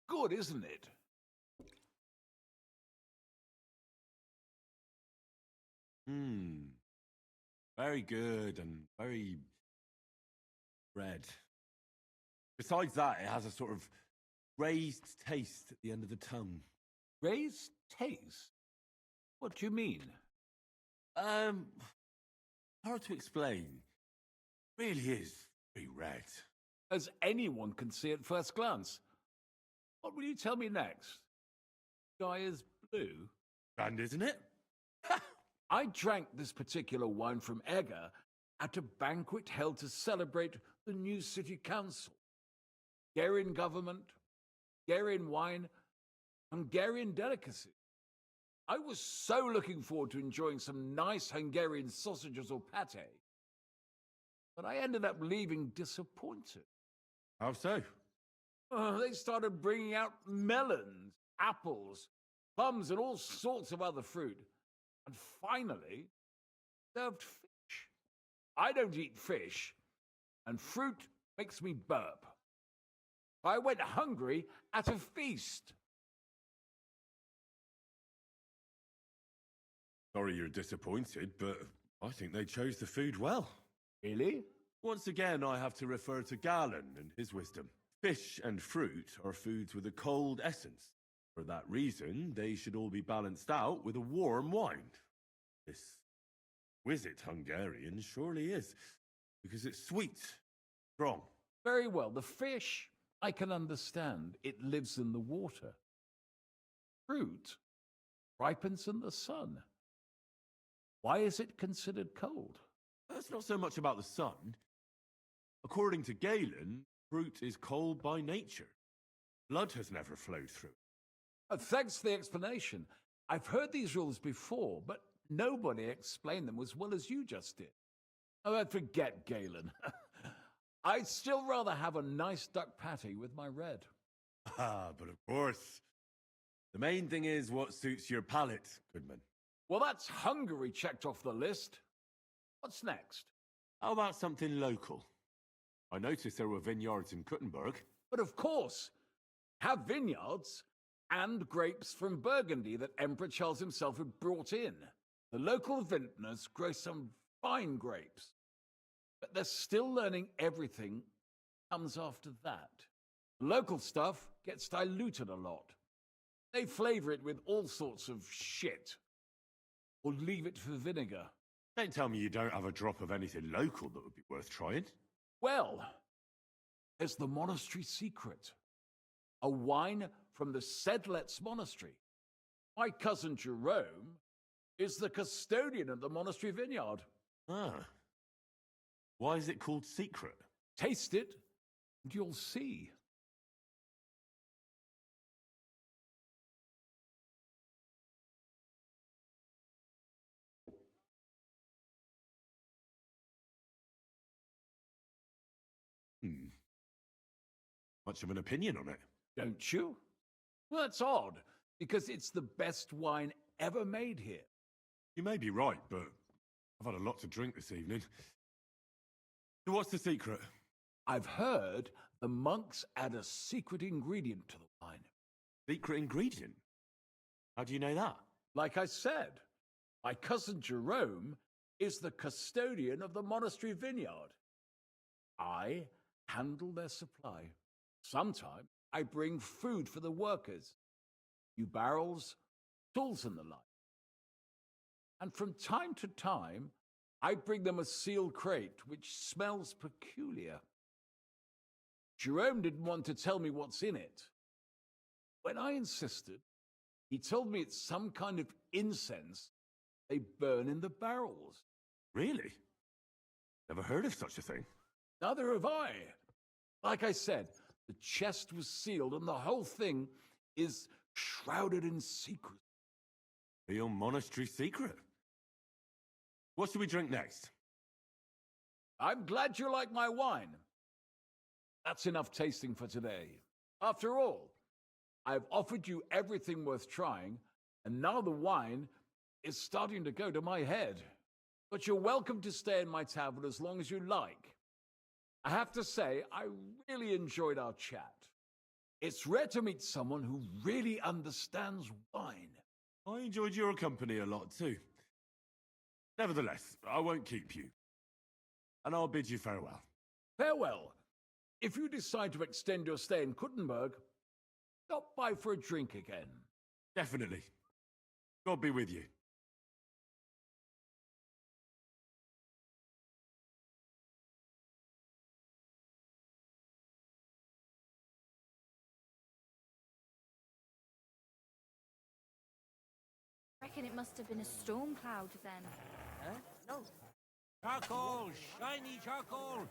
Good, isn't it? Very good and very red. Besides that, it has a sort of raised taste at the end of the tongue. Raised taste? What do you mean? Hard to explain. Really is very red. As anyone can see at first glance. What will you tell me next? Sky is blue? And isn't it? I drank this particular wine from Eger at a banquet held to celebrate the new city council. Hungarian government, Hungarian wine, Hungarian delicacy. I was so looking forward to enjoying some nice Hungarian sausages or pate. But I ended up leaving disappointed. How so? They started bringing out melons, apples, plums, and all sorts of other fruit. And finally, served fish. I don't eat fish, and fruit makes me burp. I went hungry at a feast. Sorry you're disappointed, but I think they chose the food well. Really? Once again, I have to refer to Galen and his wisdom. Fish and fruit are foods with a cold essence. For that reason, they should all be balanced out with a warm wine. This exquisite Hungarian surely is, because it's sweet, strong. Very well. The fish, I can understand. It lives in the water. Fruit ripens in the sun. Why is it considered cold? It's not so much about the sun. According to Galen, fruit is cold by nature. Blood has never flowed through it. Thanks for the explanation. I've heard these rules before, but nobody explained them as well as you just did. Oh, forget Galen. I'd still rather have a nice duck patty with my red. But of course. The main thing is what suits your palate, Goodman. Well, that's Hungary checked off the list. What's next? How about something local? I noticed there were vineyards in Kuttenberg. But of course, have vineyards and grapes from Burgundy that Emperor Charles himself had brought in. The local vintners grow some fine grapes. But they're still learning everything comes after that. Local stuff gets diluted a lot. They flavor it with all sorts of shit. Or leave it for vinegar. Don't tell me you don't have a drop of anything local that would be worth trying. Well, there's the monastery secret. A wine from the Sedlets Monastery. My cousin Jerome is the custodian of the monastery vineyard. Ah. Why is it called secret? Taste it, and you'll see. Much of an opinion on it. Don't you? Well, that's odd, because it's the best wine ever made here. You may be right, but I've had a lot to drink this evening. So what's the secret? I've heard the monks add a secret ingredient to the wine. Secret ingredient? How do you know that? Like I said, my cousin Jerome is the custodian of the monastery vineyard. I handle their supply. Sometimes I bring food for the workers, new barrels, tools and the like. And from time to time, I bring them a sealed crate which smells peculiar. Jerome didn't want to tell me what's in it. When I insisted, he told me it's some kind of incense they burn in the barrels. Really? Never heard of such a thing. Neither have I. Like I said, the chest was sealed and the whole thing is shrouded in secret. Real monastery secret. What should we drink next? I'm glad you like my wine. That's enough tasting for today. After all, I've offered you everything worth trying, and now the wine is starting to go to my head. But you're welcome to stay in my tavern as long as you like. I have to say, I really enjoyed our chat. It's rare to meet someone who really understands wine. I enjoyed your company a lot too. Nevertheless, I won't keep you. And I'll bid you farewell. Farewell. If you decide to extend your stay in Kuttenberg, stop by for a drink again. Definitely. God be with you. Reckon it must have been a storm cloud then. Huh? No. Charcoal! Shiny charcoal!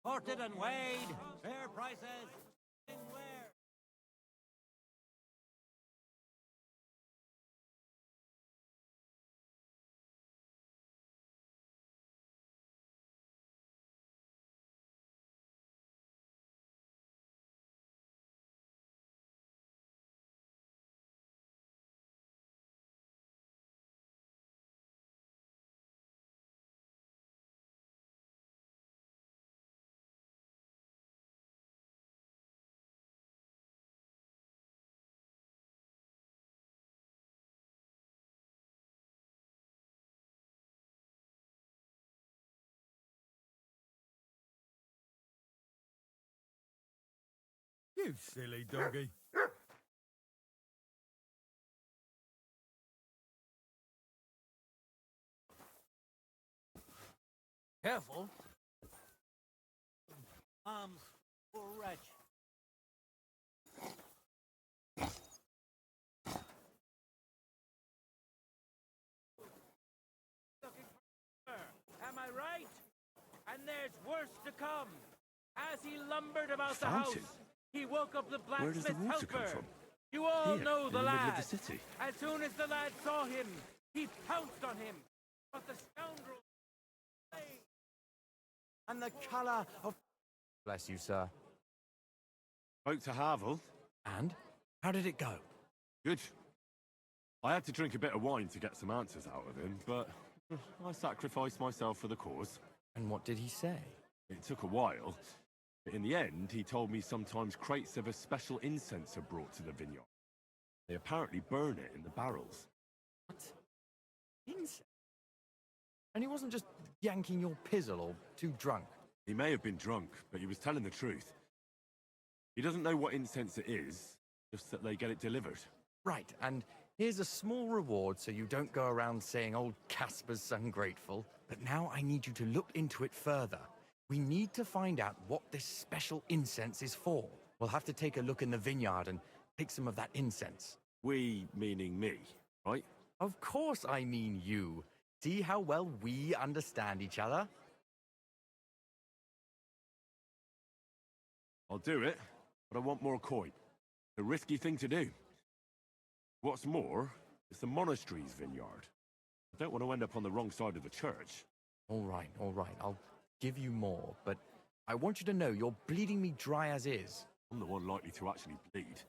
Ported and weighed! Fair prices! Where? You silly doggy. Careful. Arms, poor wretch. Looking for her, am I right? And there's worse to come. As he lumbered about the house, he woke up the Where does the blacksmith's water come helper. from? You all Here, know in the the middle of lad. the city. As soon as the lad saw him, he pounced on him. But the scoundrel... And the colour of... Bless you, sir. Spoke to Havel. And? How did it go? Good. I had to drink a bit of wine to get some answers out of him, but I sacrificed myself for the cause. And what did he say? It took a while, but in the end, he told me sometimes crates of a special incense are brought to the vineyard. They apparently burn it in the barrels. What? Incense? And he wasn't just yanking your pizzle or too drunk? He may have been drunk, but he was telling the truth. He doesn't know what incense it is, just that they get it delivered. Right, and here's a small reward so you don't go around saying old Casper's ungrateful. But now I need you to look into it further. We need to find out what this special incense is for. We'll have to take a look in the vineyard and pick some of that incense. We, meaning me, right? Of course I mean you. See how well we understand each other? I'll do it, but I want more coin. A risky thing to do. What's more, it's the monastery's vineyard. I don't want to end up on the wrong side of the church. All right. I'll give you more, but I want you to know you're bleeding me dry as is. I'm the one likely to actually bleed.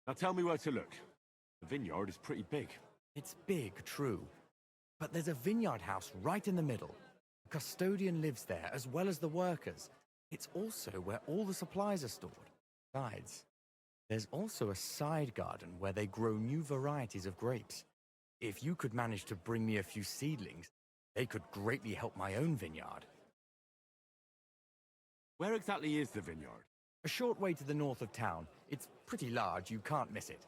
Now tell me where to look. The vineyard is pretty big. It's big, true. But there's a vineyard house right in the middle. The custodian lives there, as well as the workers. It's also where all the supplies are stored. Besides, there's also a side garden where they grow new varieties of grapes. If you could manage to bring me a few seedlings, they could greatly help my own vineyard. Where exactly is the vineyard? A short way to the north of town. It's pretty large, you can't miss it.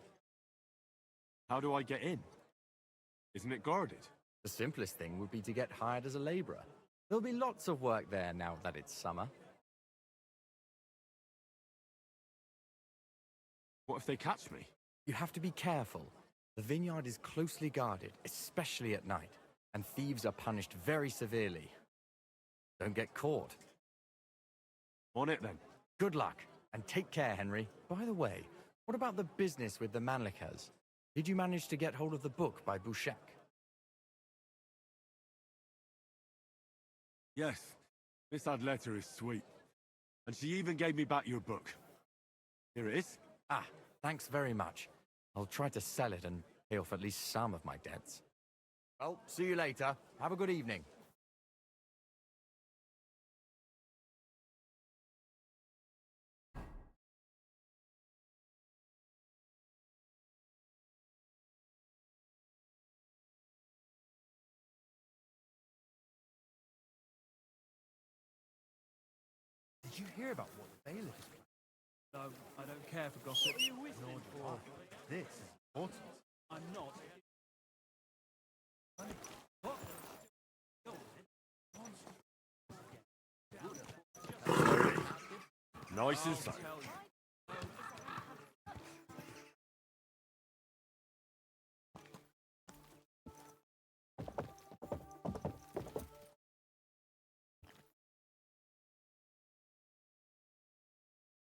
How do I get in? Isn't it guarded? The simplest thing would be to get hired as a laborer. There'll be lots of work there now that it's summer. What if they catch me? You have to be careful. The vineyard is closely guarded, especially at night, and thieves are punished very severely. Don't get caught. On it then. Good luck, and take care, Henry. By the way, what about the business with the Manlikas? Did you manage to get hold of the book by Bouchek? Yes, Miss Adletter is sweet. And she even gave me back your book. Here it is. Ah, thanks very much. I'll try to sell it and pay off at least some of my debts. Well, see you later. Have a good evening. Did you hear about what the bailiff is planning? No, I don't care for gossip. What are you whistling for? This is important. I'm not. What? Nice and slow.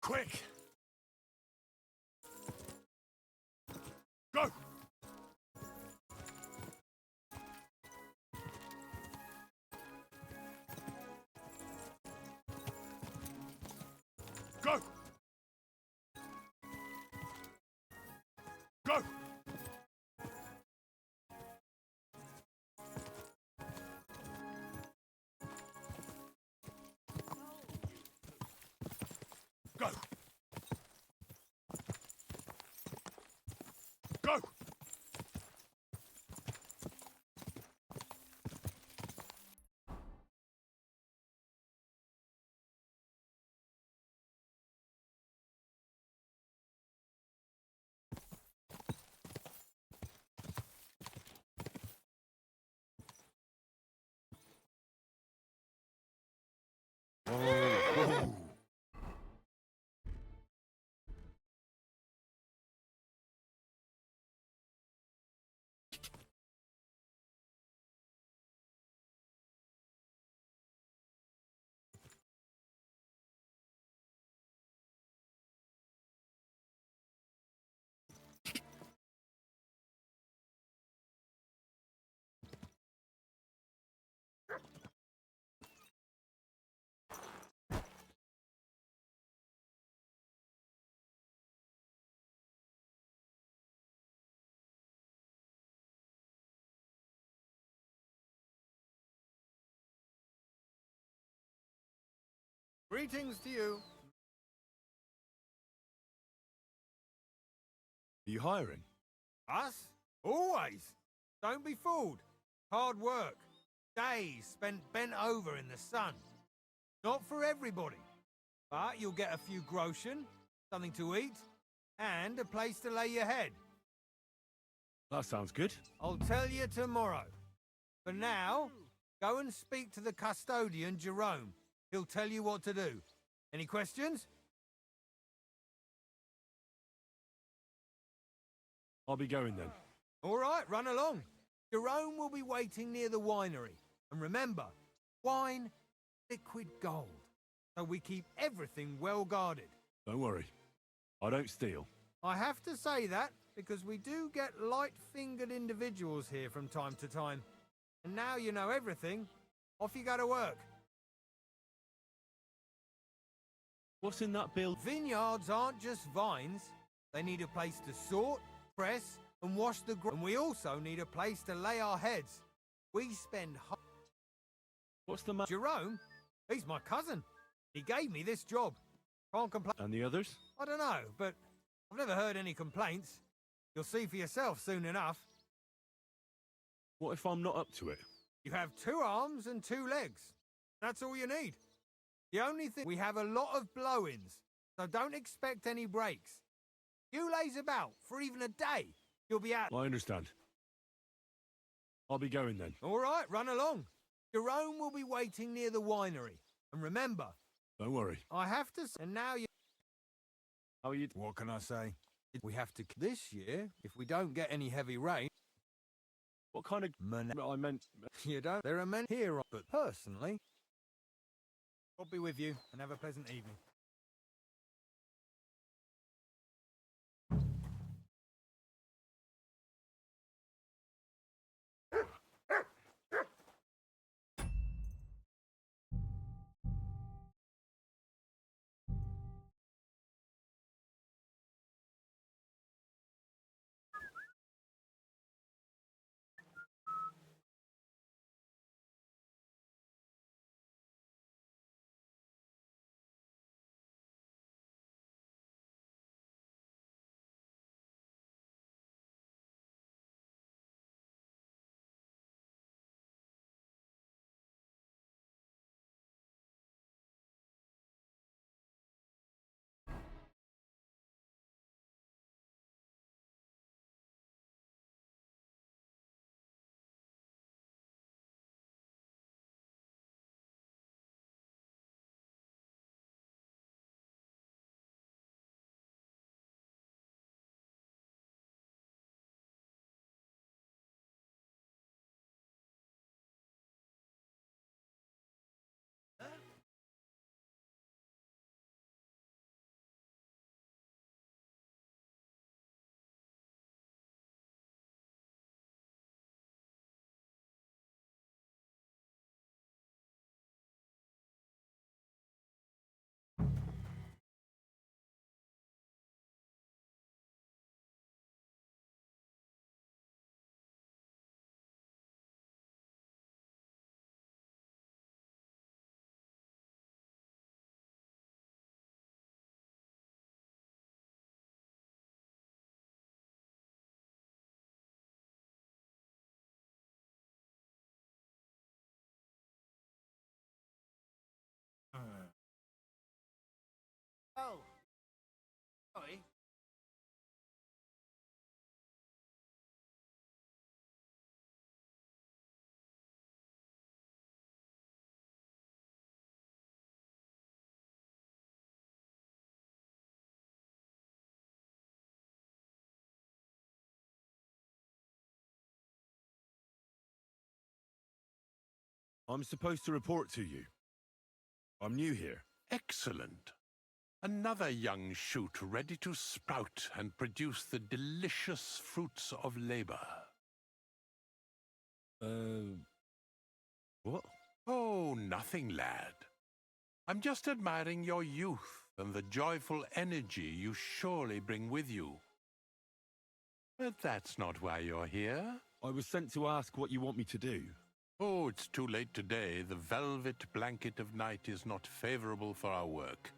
Quick! Go! Go! Go! Go! Go! Greetings to you. Are you hiring? Us? Always. Don't be fooled. Hard work. Days spent bent over in the sun. Not for everybody. But you'll get a few groschen, something to eat, and a place to lay your head. That sounds good. I'll tell you tomorrow. For now, go and speak to the custodian, Jerome. He'll tell you what to do. Any questions? I'll be going then. All right, run along. Jerome will be waiting near the winery. And remember, wine, liquid gold. So we keep everything well guarded. Don't worry. I don't steal. I have to say that because we do get light-fingered individuals here from time to time. And now you know everything, off you go to work. What's in that bill? Vineyards aren't just vines. They need a place to sort, press, and wash the ground. And we also need a place to lay our heads. We spend... What's the matter? Jerome? He's my cousin. He gave me this job. Can't complain. And the others? I don't know, but I've never heard any complaints. You'll see for yourself soon enough. What if I'm not up to it? You have 2 arms and 2 legs. That's all you need. The only thing... We have a lot of blow-ins, so don't expect any breaks. You lays about for even a day, you'll be out. I understand. I'll be going then. All right, run along. Jerome will be waiting near the winery. And remember... Don't worry. I have to... And now you... How are you? What can I say? We have to... This year, if we don't get any heavy rain... What kind of... I meant... You don't... There are men here, but personally... I'll be with you, and have a pleasant evening. Oh. Sorry. I'm supposed to report to you. I'm new here. Excellent. Another young shoot ready to sprout and produce the delicious fruits of labor. What? Oh, nothing, lad. I'm just admiring your youth and the joyful energy you surely bring with you. But that's not why you're here. I was sent to ask what you want me to do. Oh, it's too late today. The velvet blanket of night is not favorable for our work.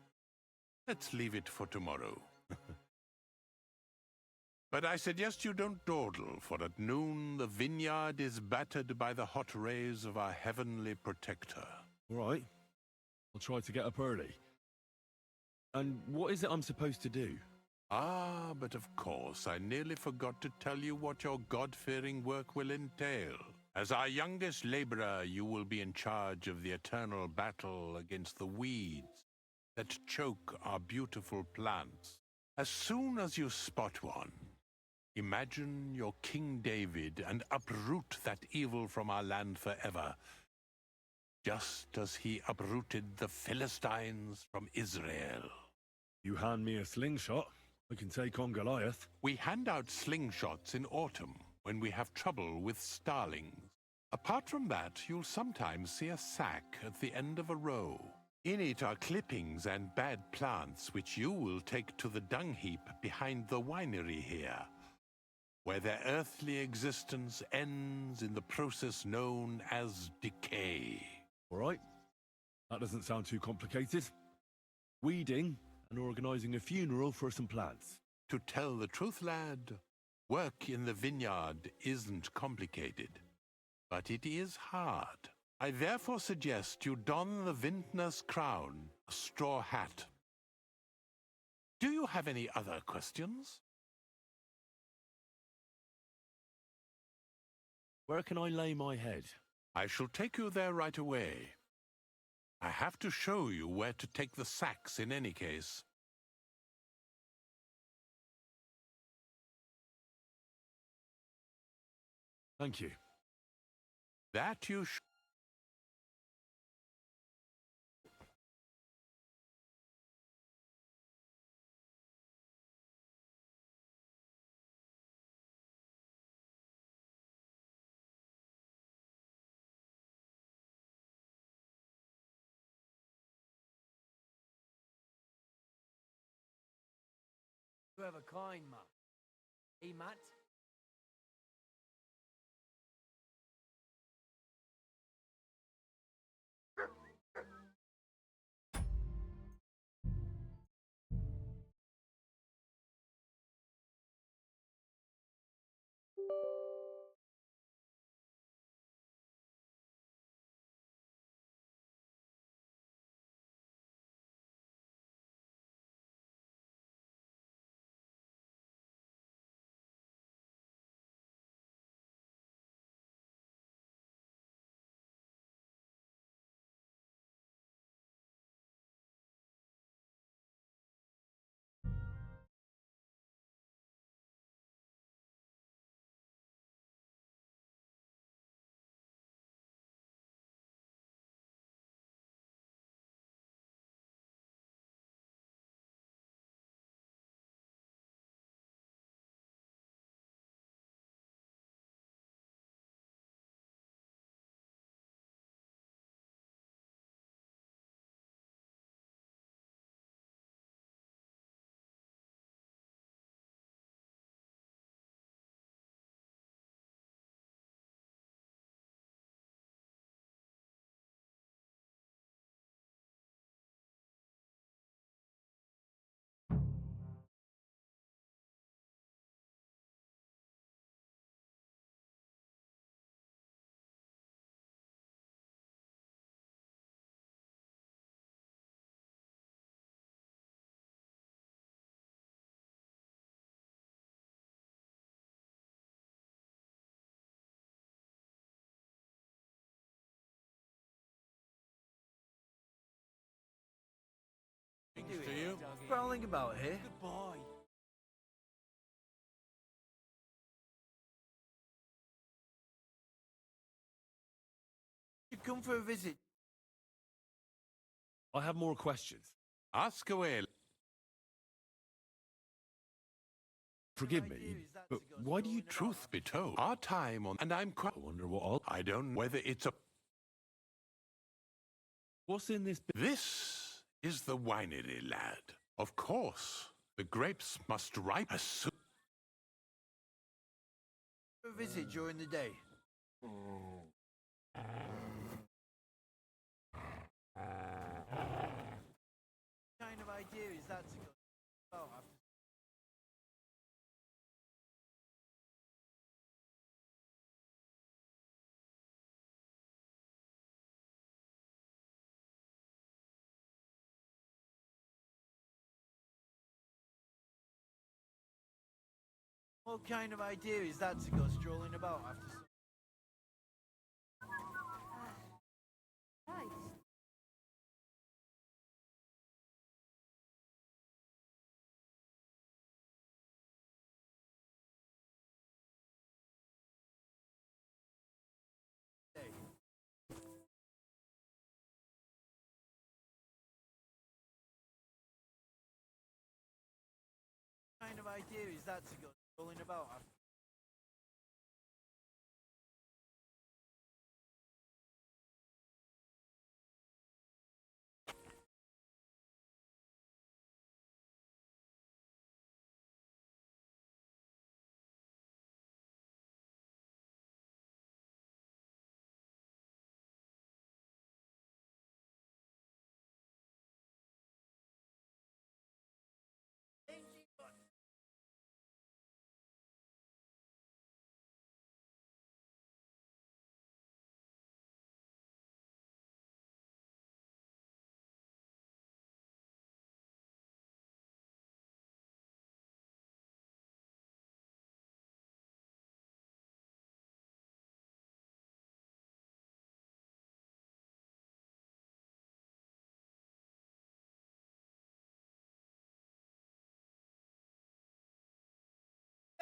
Let's leave it for tomorrow. But I suggest you don't dawdle, for at noon the vineyard is battered by the hot rays of our heavenly protector. All right. I'll try to get up early. And what is it I'm supposed to do? Ah, but of course, I nearly forgot to tell you what your God-fearing work will entail. As our youngest laborer, you will be in charge of the eternal battle against the weeds that choke our beautiful plants. As soon as you spot one, imagine you're King David and uproot that evil from our land forever, just as he uprooted the Philistines from Israel. You hand me a slingshot, I can take on Goliath. We hand out slingshots in autumn when we have trouble with starlings. Apart from that, you'll sometimes see a sack at the end of a row. In it are clippings and bad plants which you will take to the dung heap behind the winery here, where their earthly existence ends in the process known as decay. All right. That doesn't sound too complicated. Weeding and organising a funeral for some plants. To tell the truth, lad, work in the vineyard isn't complicated, but it is hard. I therefore suggest you don the vintner's crown, a straw hat. Do you have any other questions? Where can I lay my head? I shall take you there right away. I have to show you where to take the sacks in any case. Thank you. That you You have a kind, Matt. Hey, Matt? to you. Prowling about here. Goodbye. You come for a visit. I have more questions. Ask away. Forgive me, but why do you Truth be told, our time on, and I'm quite. I wonder what I'll... I don't know whether it's a. What's in this... This is the winery, lad. Of course, the grapes must ripen as soon. For a visit during the day. Kind of idea is that to go well after What kind of idea is that to go strolling about after some... Right. day? What kind of idea is that to go strolling about after...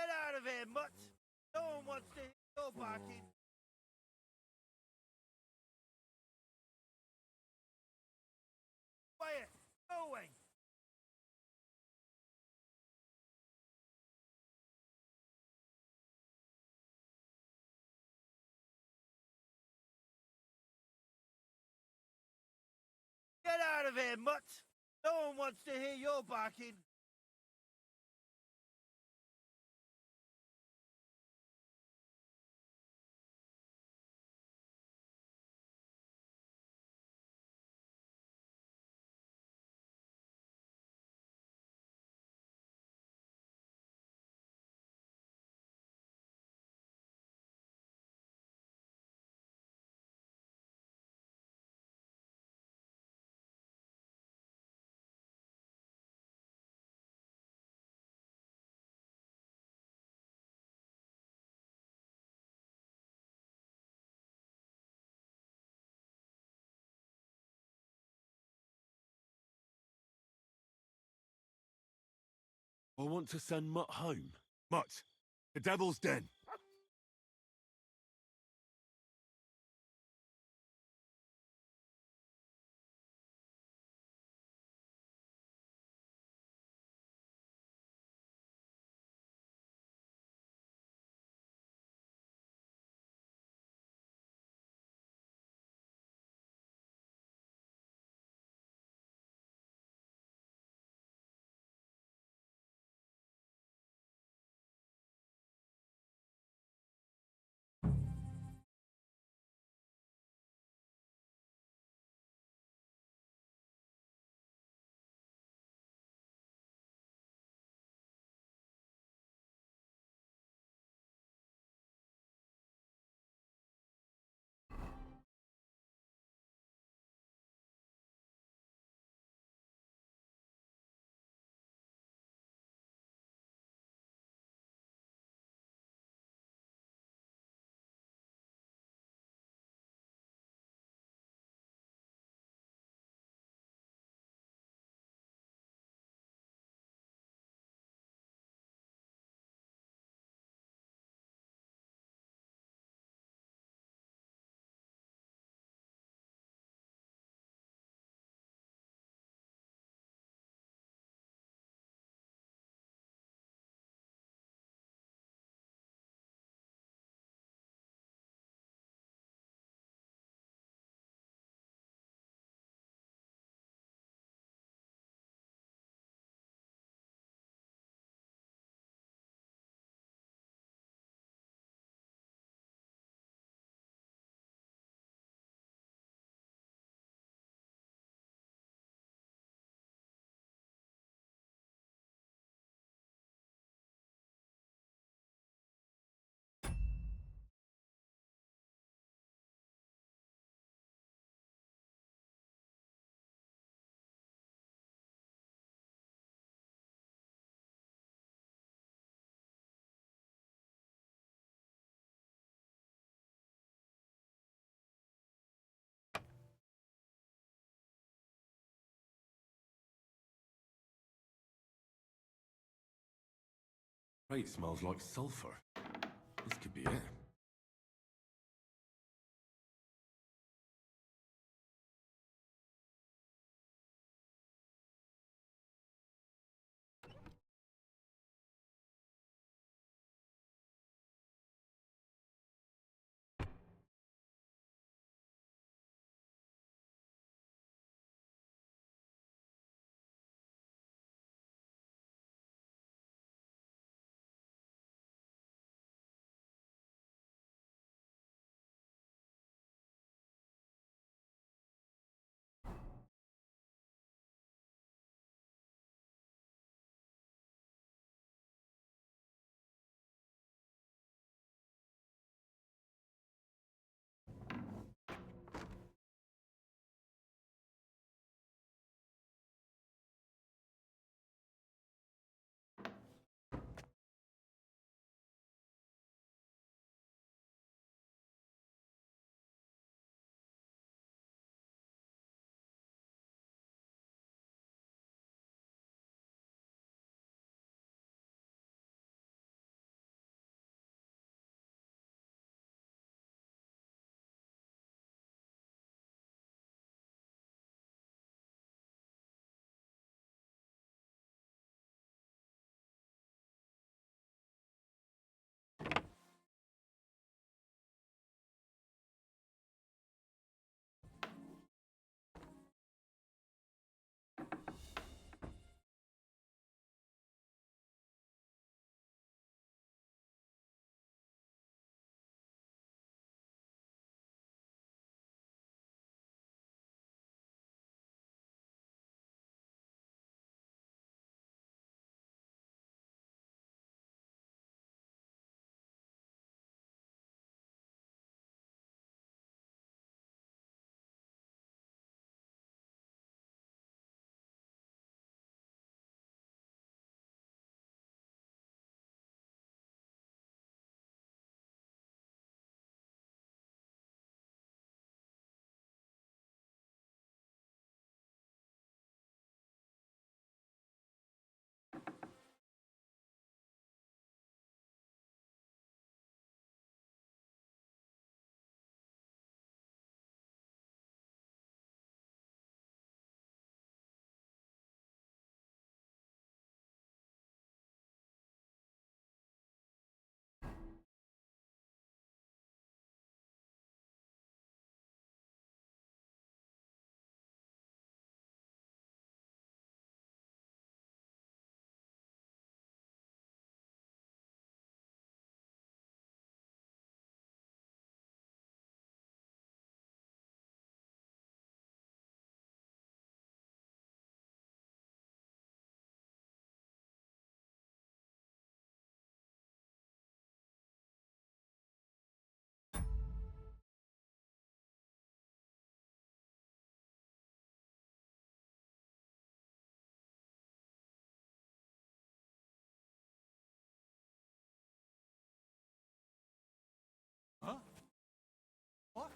Get out of here, mutt! No one wants to hear your barking. Quiet! Go away! Get out of here, mutt! No one wants to hear your barking. I want to send Mutt home. Mutt, the Devil's Den. Crate smells like sulfur. This could be it. Huh? What?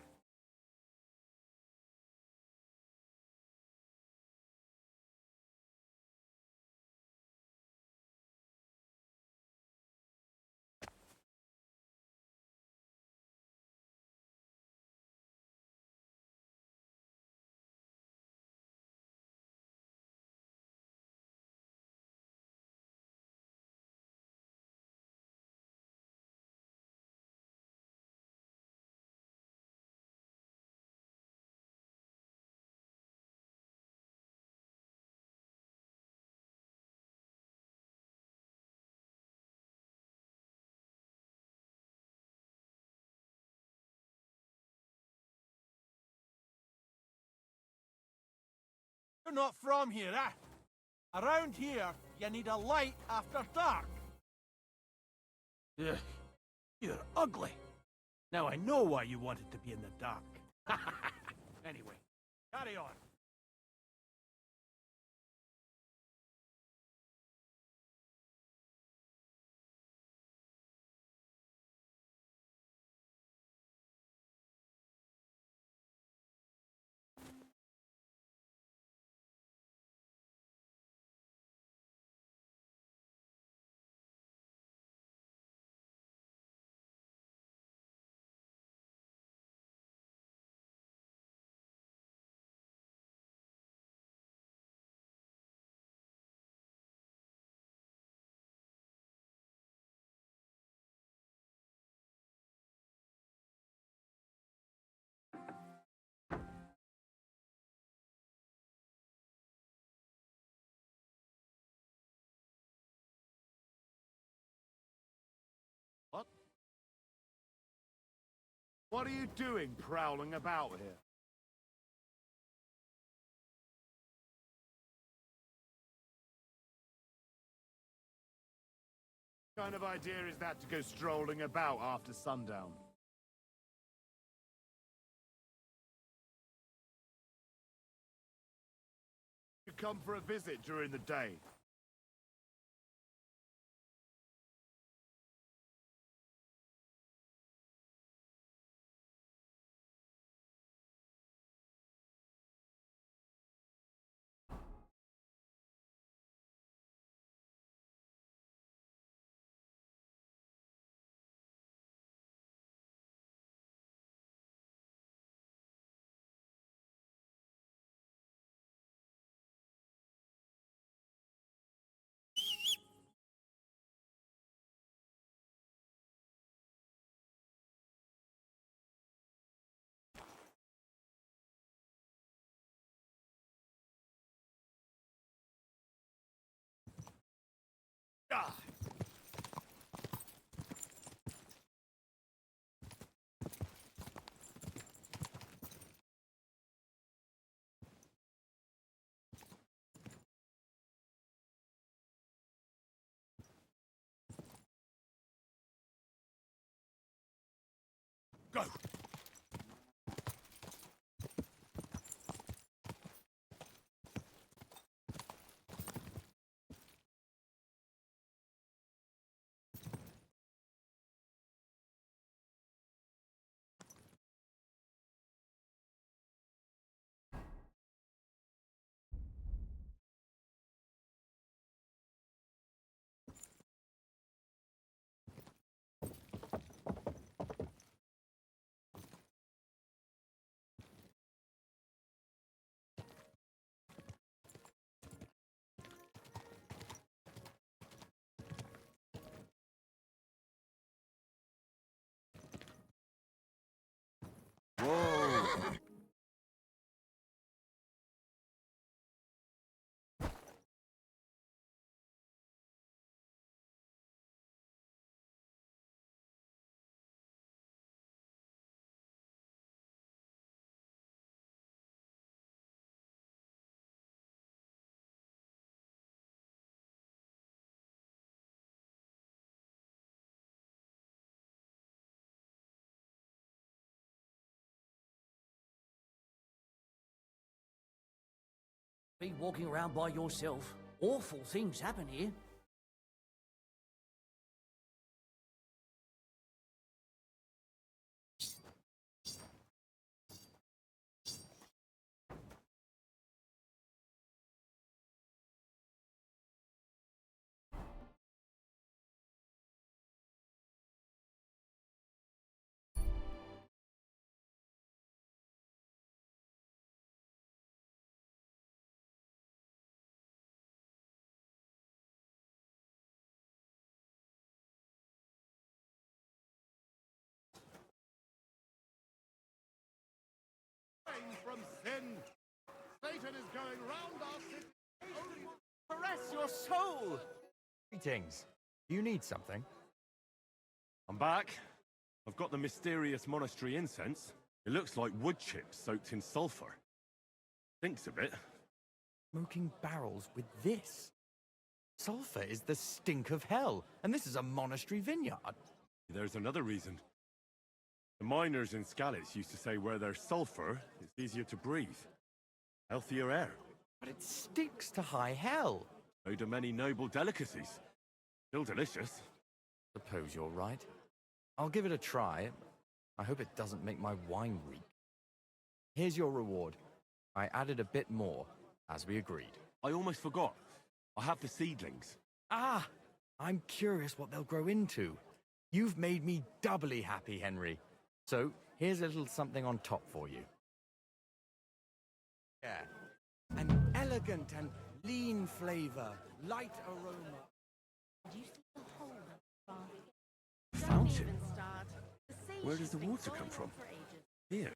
You're not from here, eh? Around here, you need a light after dark. Ugh, you're ugly. Now I know why you wanted to be in the dark. Anyway, carry on. What are you doing prowling about here? What kind of idea is that to go strolling about after sundown? You come for a visit during the day. Ah! Go! Whoa! Be walking around by yourself. Awful things happen here. From sin. Satan is going round our city. Only caress your soul. Greetings. Do you need something? I'm back. I've got the mysterious monastery incense. It looks like wood chips soaked in sulfur. Stinks a bit. Smoking barrels with this. Sulfur is the stink of hell, and this is a monastery vineyard. There's another reason. The miners in Skalitz used to say where there's sulfur, it's easier to breathe. Healthier air. But it stinks to high hell. So do many noble delicacies. Still delicious. Suppose you're right. I'll give it a try. I hope it doesn't make my wine reek. Here's your reward. I added a bit more, as we agreed. I almost forgot. I have the seedlings. Ah! I'm curious what they'll grow into. You've made me doubly happy, Henry. So, here's a little something on top for you. Yeah. An elegant and lean flavor, light aroma. Fountain? Where does the water come from? Here.